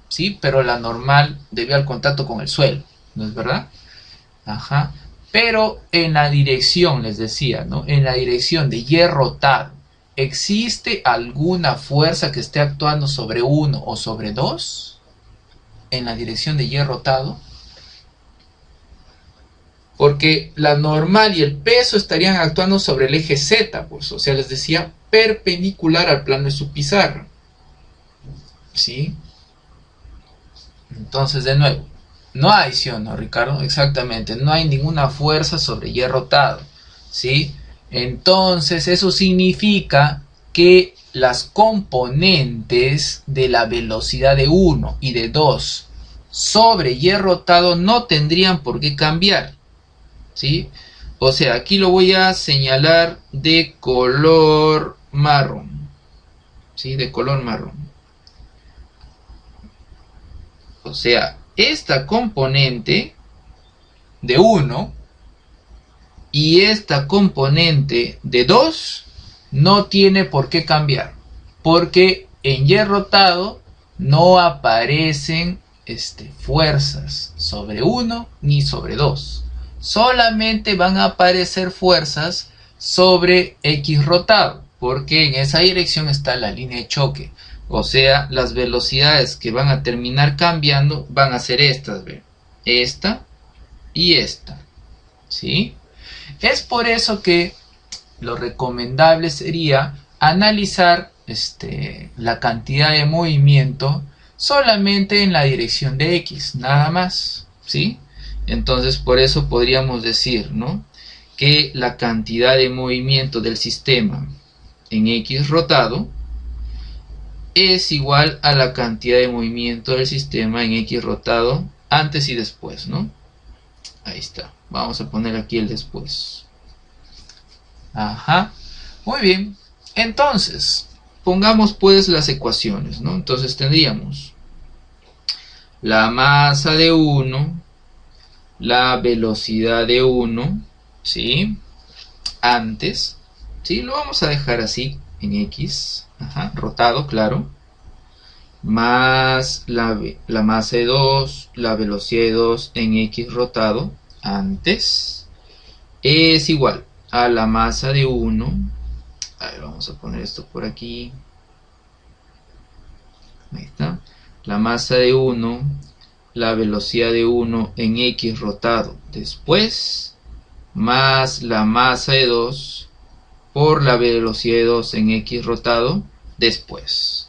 Sí, pero la normal debido al contacto con el suelo, ¿no es verdad? Ajá. Pero en la dirección, les decía, ¿no? En la dirección de Y rotado, ¿existe alguna fuerza que esté actuando sobre 1 o sobre 2? En la dirección de Y rotado. Porque la normal y el peso estarían actuando sobre el eje Z, pues, o sea, les decía, perpendicular al plano de su pizarra. ¿Sí? Entonces, de nuevo, no hay, ¿sí o no, Ricardo? Exactamente, no hay ninguna fuerza sobre Y rotado, ¿sí? Entonces, eso significa que las componentes de la velocidad de 1 y de 2 sobre y rotado no tendrían por qué cambiar, ¿sí? O sea, aquí lo voy a señalar de color marrón, ¿sí? De color marrón. O sea, esta componente de 1 y esta componente de 2 no tiene por qué cambiar, porque en Y rotado no aparecen fuerzas sobre 1 ni sobre 2. Solamente van a aparecer fuerzas sobre X rotado, porque en esa dirección está la línea de choque. O sea, las velocidades que van a terminar cambiando van a ser estas, ¿ve? Esta y esta, ¿sí? Es por eso que lo recomendable sería analizar la cantidad de movimiento solamente en la dirección de X, nada más, ¿sí? Entonces, por eso podríamos decir, ¿no?, que la cantidad de movimiento del sistema en X rotado es igual a la cantidad de movimiento del sistema en X rotado antes y después, ¿no? Ahí está. Vamos a poner aquí el después. Ajá. Muy bien. Entonces, pongamos pues las ecuaciones, ¿no? Entonces tendríamos la masa de 1, la velocidad de 1, ¿sí? Antes, ¿sí? Lo vamos a dejar así en X, ajá, rotado, claro. Más la masa de 2, la velocidad de 2 en X rotado, antes, es igual a la masa de 1. A ver, vamos a poner esto por aquí. Ahí está. La masa de 1, la velocidad de 1 en X rotado después, más la masa de 2 por la velocidad de 2 en X rotado después.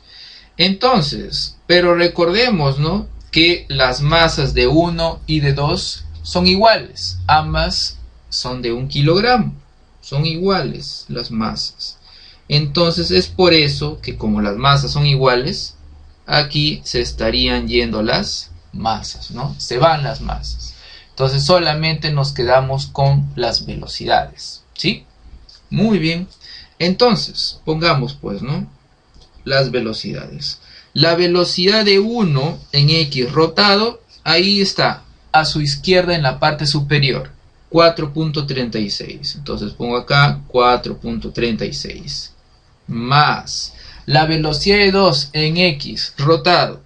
Entonces, pero recordemos, ¿no?, que las masas de 1 y de 2 son iguales. Ambas son de 1 kilogramo. Son iguales las masas. Entonces es por eso que, como las masas son iguales, aquí se estarían yendo las masas, ¿no? Se van las masas. Entonces solamente nos quedamos con las velocidades, ¿sí? Muy bien. Entonces, pongamos pues, ¿no?, las velocidades. La velocidad de 1 en X rotado, ahí está, a su izquierda en la parte superior, 4.36. Entonces pongo acá 4.36. Más la velocidad de 2 en X rotado,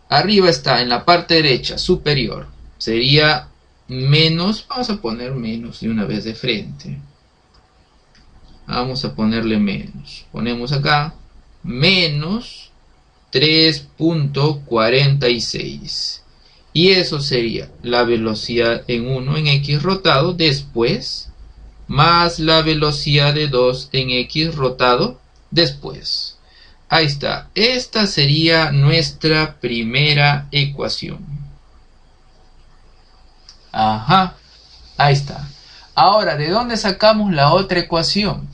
arriba está en la parte derecha superior, sería menos, vamos a poner menos de una vez de frente. Vamos a ponerle menos. Ponemos acá menos 3.46. Y eso sería la velocidad en 1 en X rotado después, más la velocidad de 2 en X rotado después. Ahí está. Esta sería nuestra primera ecuación. Ajá. Ahí está. Ahora, ¿de dónde sacamos la otra ecuación?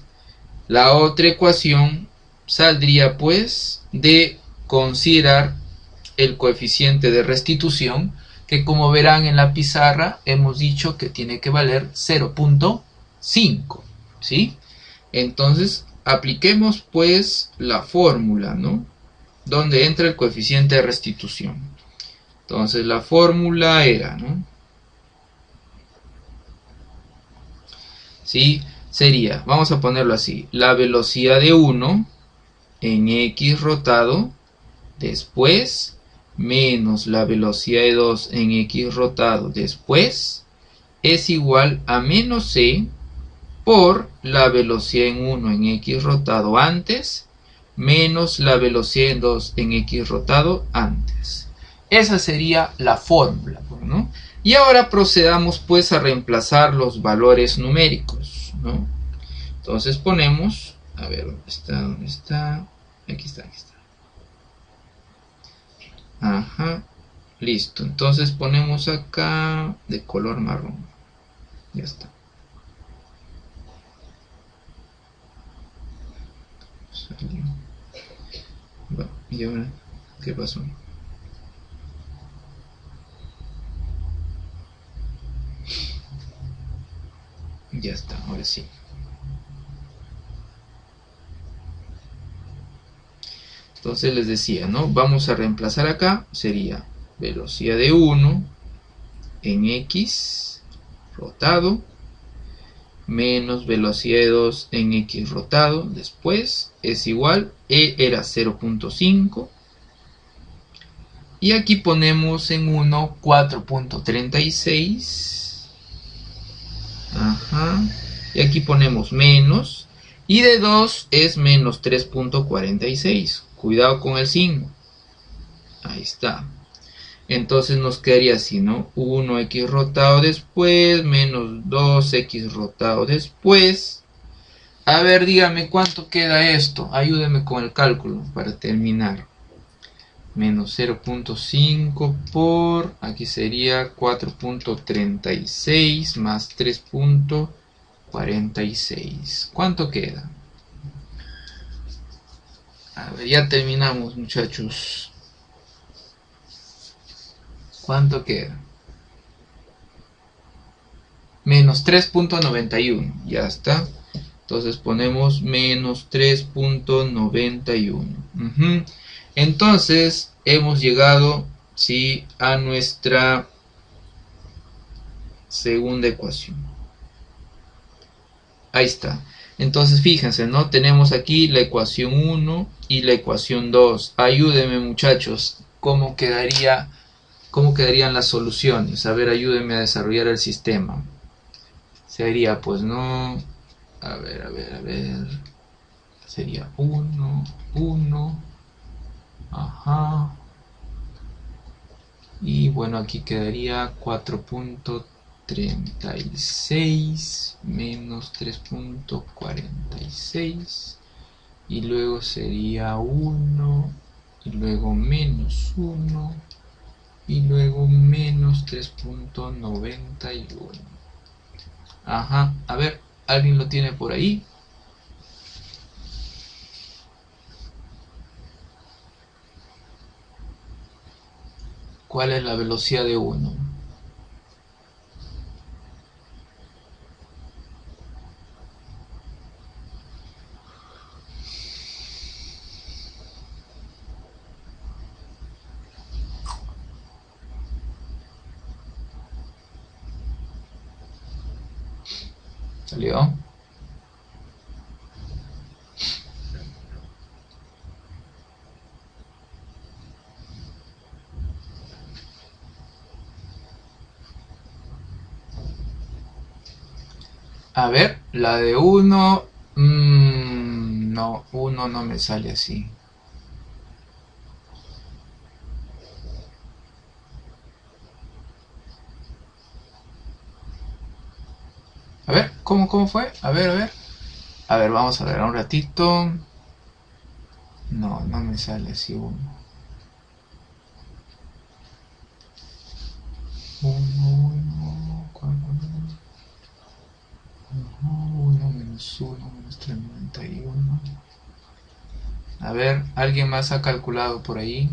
La otra ecuación saldría pues de considerar el coeficiente de restitución, que como verán en la pizarra hemos dicho que tiene que valer 0.5, ¿sí? Entonces apliquemos pues la fórmula, ¿no?, donde entra el coeficiente de restitución. Entonces la fórmula era, ¿no?, ¿sí?, sería, vamos a ponerlo así, la velocidad de 1 en X rotado después, menos la velocidad de 2 en X rotado después, es igual a menos C por la velocidad en 1 en X rotado antes, menos la velocidad en 2 en X rotado antes. Esa sería la fórmula, ¿no? Y ahora procedamos pues a reemplazar los valores numéricos, ¿no? Entonces ponemos, a ver, ¿dónde está? ¿Dónde está? Aquí está, aquí está. Ajá, listo. Entonces ponemos acá de color marrón. Ya está. Salió. ¿Y ahora qué pasó? Ya está, ahora sí. Entonces les decía, ¿no? Vamos a reemplazar acá, sería velocidad de 1 en x rotado menos velocidad de 2 en x rotado, después es igual, e era 0.5 y aquí ponemos en 1 4.36, ajá, y aquí ponemos menos, y de 2 es menos 3.46, cuidado con el signo, ahí está. Entonces nos quedaría así, ¿no? 1x rotado después, menos 2x rotado después. A ver, dígame cuánto queda esto. Ayúdeme con el cálculo para terminar. Menos 0.5 por, aquí sería 4.36 más 3.46. ¿Cuánto queda? A ver, ya terminamos, muchachos. ¿Cuánto queda? Menos 3.91. Ya está. Entonces ponemos menos 3.91. Entonces hemos llegado, ¿sí?, a nuestra segunda ecuación. Ahí está. Entonces fíjense, ¿no? Tenemos aquí la ecuación 1 y la ecuación 2. Ayúdenme, muchachos. ¿Cómo quedarían las soluciones? A ver, ayúdenme a desarrollar el sistema. Sería, pues, no... A ver. Sería 1, 1. Ajá. Y bueno, aquí quedaría 4.36 menos 3.46. Y luego sería 1. Y luego menos 1. Y luego menos 3.91. Ajá. A ver, ¿alguien lo tiene por ahí? ¿Cuál es la velocidad de 1? ¿Salió? A ver, la de 1... no, 1 no me sale así. A ver, ¿cómo fue? A ver. A ver, vamos a ver un ratito. No me sale así 1. 1 menos 1 menos 391. A ver, ¿alguien más ha calculado por ahí?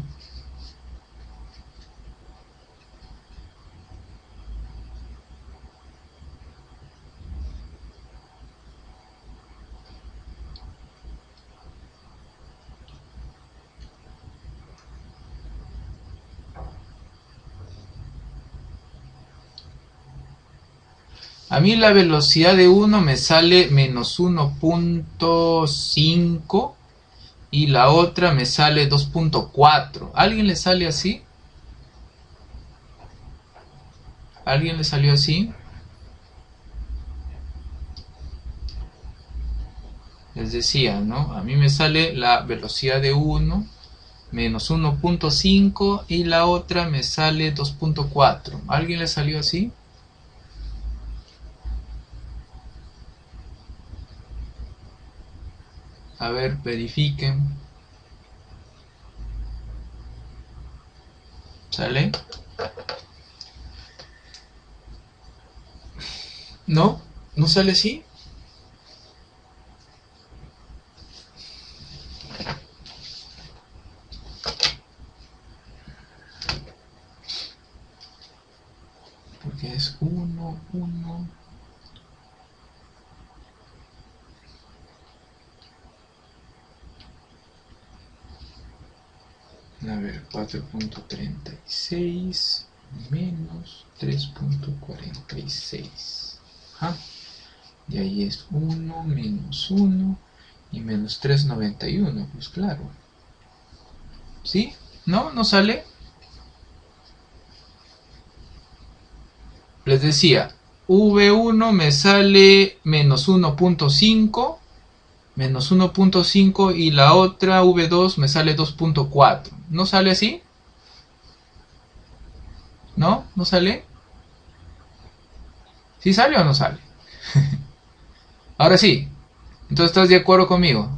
A mí la velocidad de 1 me sale menos 1.5 y la otra me sale 2.4. ¿Alguien le sale así? ¿Alguien le salió así? Les decía, ¿no? A mí me sale la velocidad de 1 menos 1.5 y la otra me sale 2.4. ¿Alguien le salió así? A ver, verifiquen. ¿Sale? ¿No? ¿No sale así? 1. A ver, 4.36 menos 3.46. De ahí es 1 menos 1 y menos 3.91. Pues claro. ¿Sí? ¿No? ¿No sale? Les decía, V1 me sale menos 1.5, menos 1.5 y la otra V2 me sale 2.4. ¿No sale así? ¿No? ¿No sale? ¿Sí sale o no sale? Ahora sí. Entonces, ¿estás de acuerdo conmigo?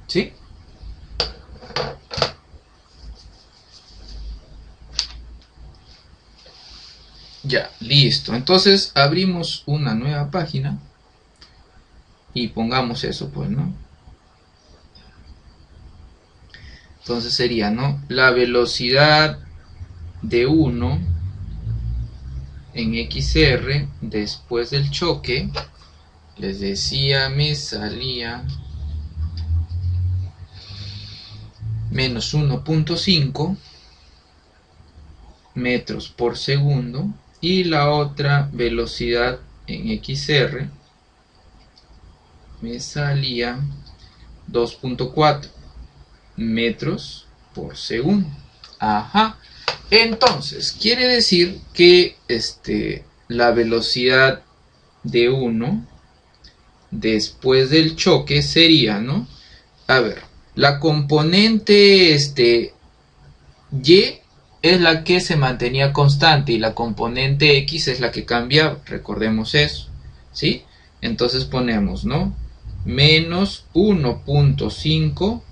¿Sí? Ya, listo. Entonces abrimos una nueva página y pongamos eso, pues, ¿no? Entonces sería, ¿no? La velocidad de 1 en XR después del choque, les decía, me salía menos 1.5 metros por segundo, y la otra velocidad en XR me salía 2.4 metros por segundo. Ajá. Entonces, quiere decir que la velocidad de 1 después del choque sería, ¿no? A ver, la componente Y es la que se mantenía constante y la componente X es la que cambiaba, recordemos eso, ¿sí? Entonces ponemos, ¿no? Menos 1.5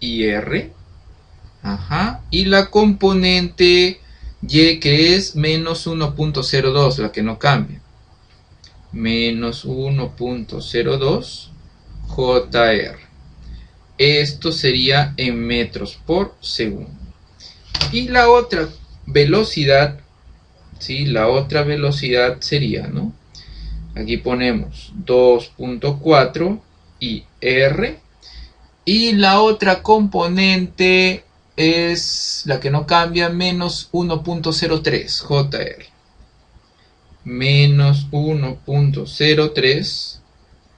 IR, y la componente Y que es menos 1.02, la que no cambia, menos 1.02 JR. Esto sería en metros por segundo. Y la otra velocidad, ¿sí? La otra velocidad sería, ¿no? Aquí ponemos 2.4 y R. Y la otra componente es la que no cambia, menos 1.03 JR. Menos 1.03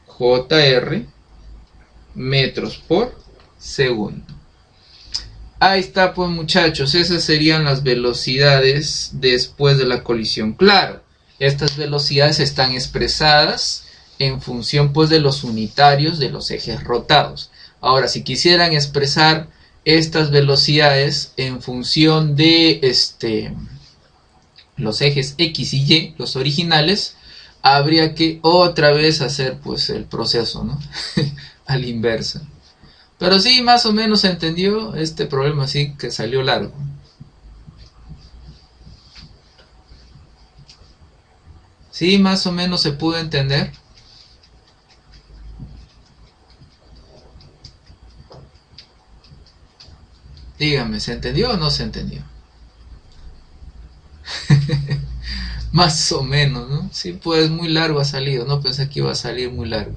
JR metros por segundo. Ahí está, pues, muchachos, esas serían las velocidades después de la colisión. Claro, estas velocidades están expresadas en función, pues, de los unitarios de los ejes rotados. Ahora, si quisieran expresar estas velocidades en función de los ejes X y Y, los originales, habría que otra vez hacer, pues, el proceso, ¿no? A la inversa. Pero sí, más o menos se entendió este problema, sí, que salió largo. Sí, más o menos se pudo entender. Dígame, ¿se entendió o no se entendió? Más o menos, ¿no? Sí, pues muy largo ha salido, no pensé que iba a salir muy largo.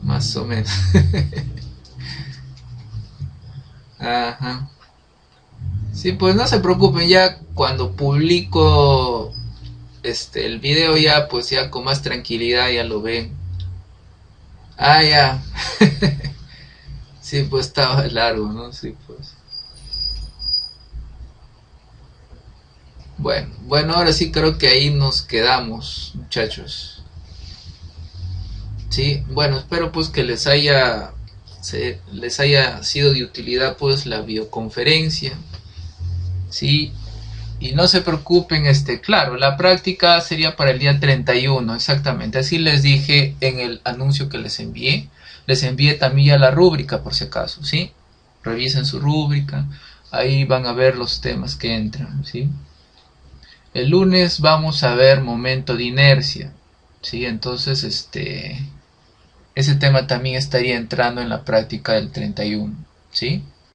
Más o menos. Ajá. Sí, pues no se preocupen, ya cuando publico el video ya, pues ya con más tranquilidad ya lo ven. Ah, ya. Sí, pues estaba largo, ¿no? Sí, pues. Bueno, ahora sí creo que ahí nos quedamos, muchachos. Sí, bueno, espero pues que les haya sido de utilidad, pues, la videoconferencia. Sí, y no se preocupen, claro, la práctica sería para el día 31, exactamente. Así les dije en el anuncio que les envié. Les envié también ya la rúbrica, por si acaso, ¿sí? Revisen su rúbrica, ahí van a ver los temas que entran, ¿sí? El lunes vamos a ver momento de inercia, ¿sí? Entonces, ese tema también estaría entrando en la práctica del 31, ¿sí?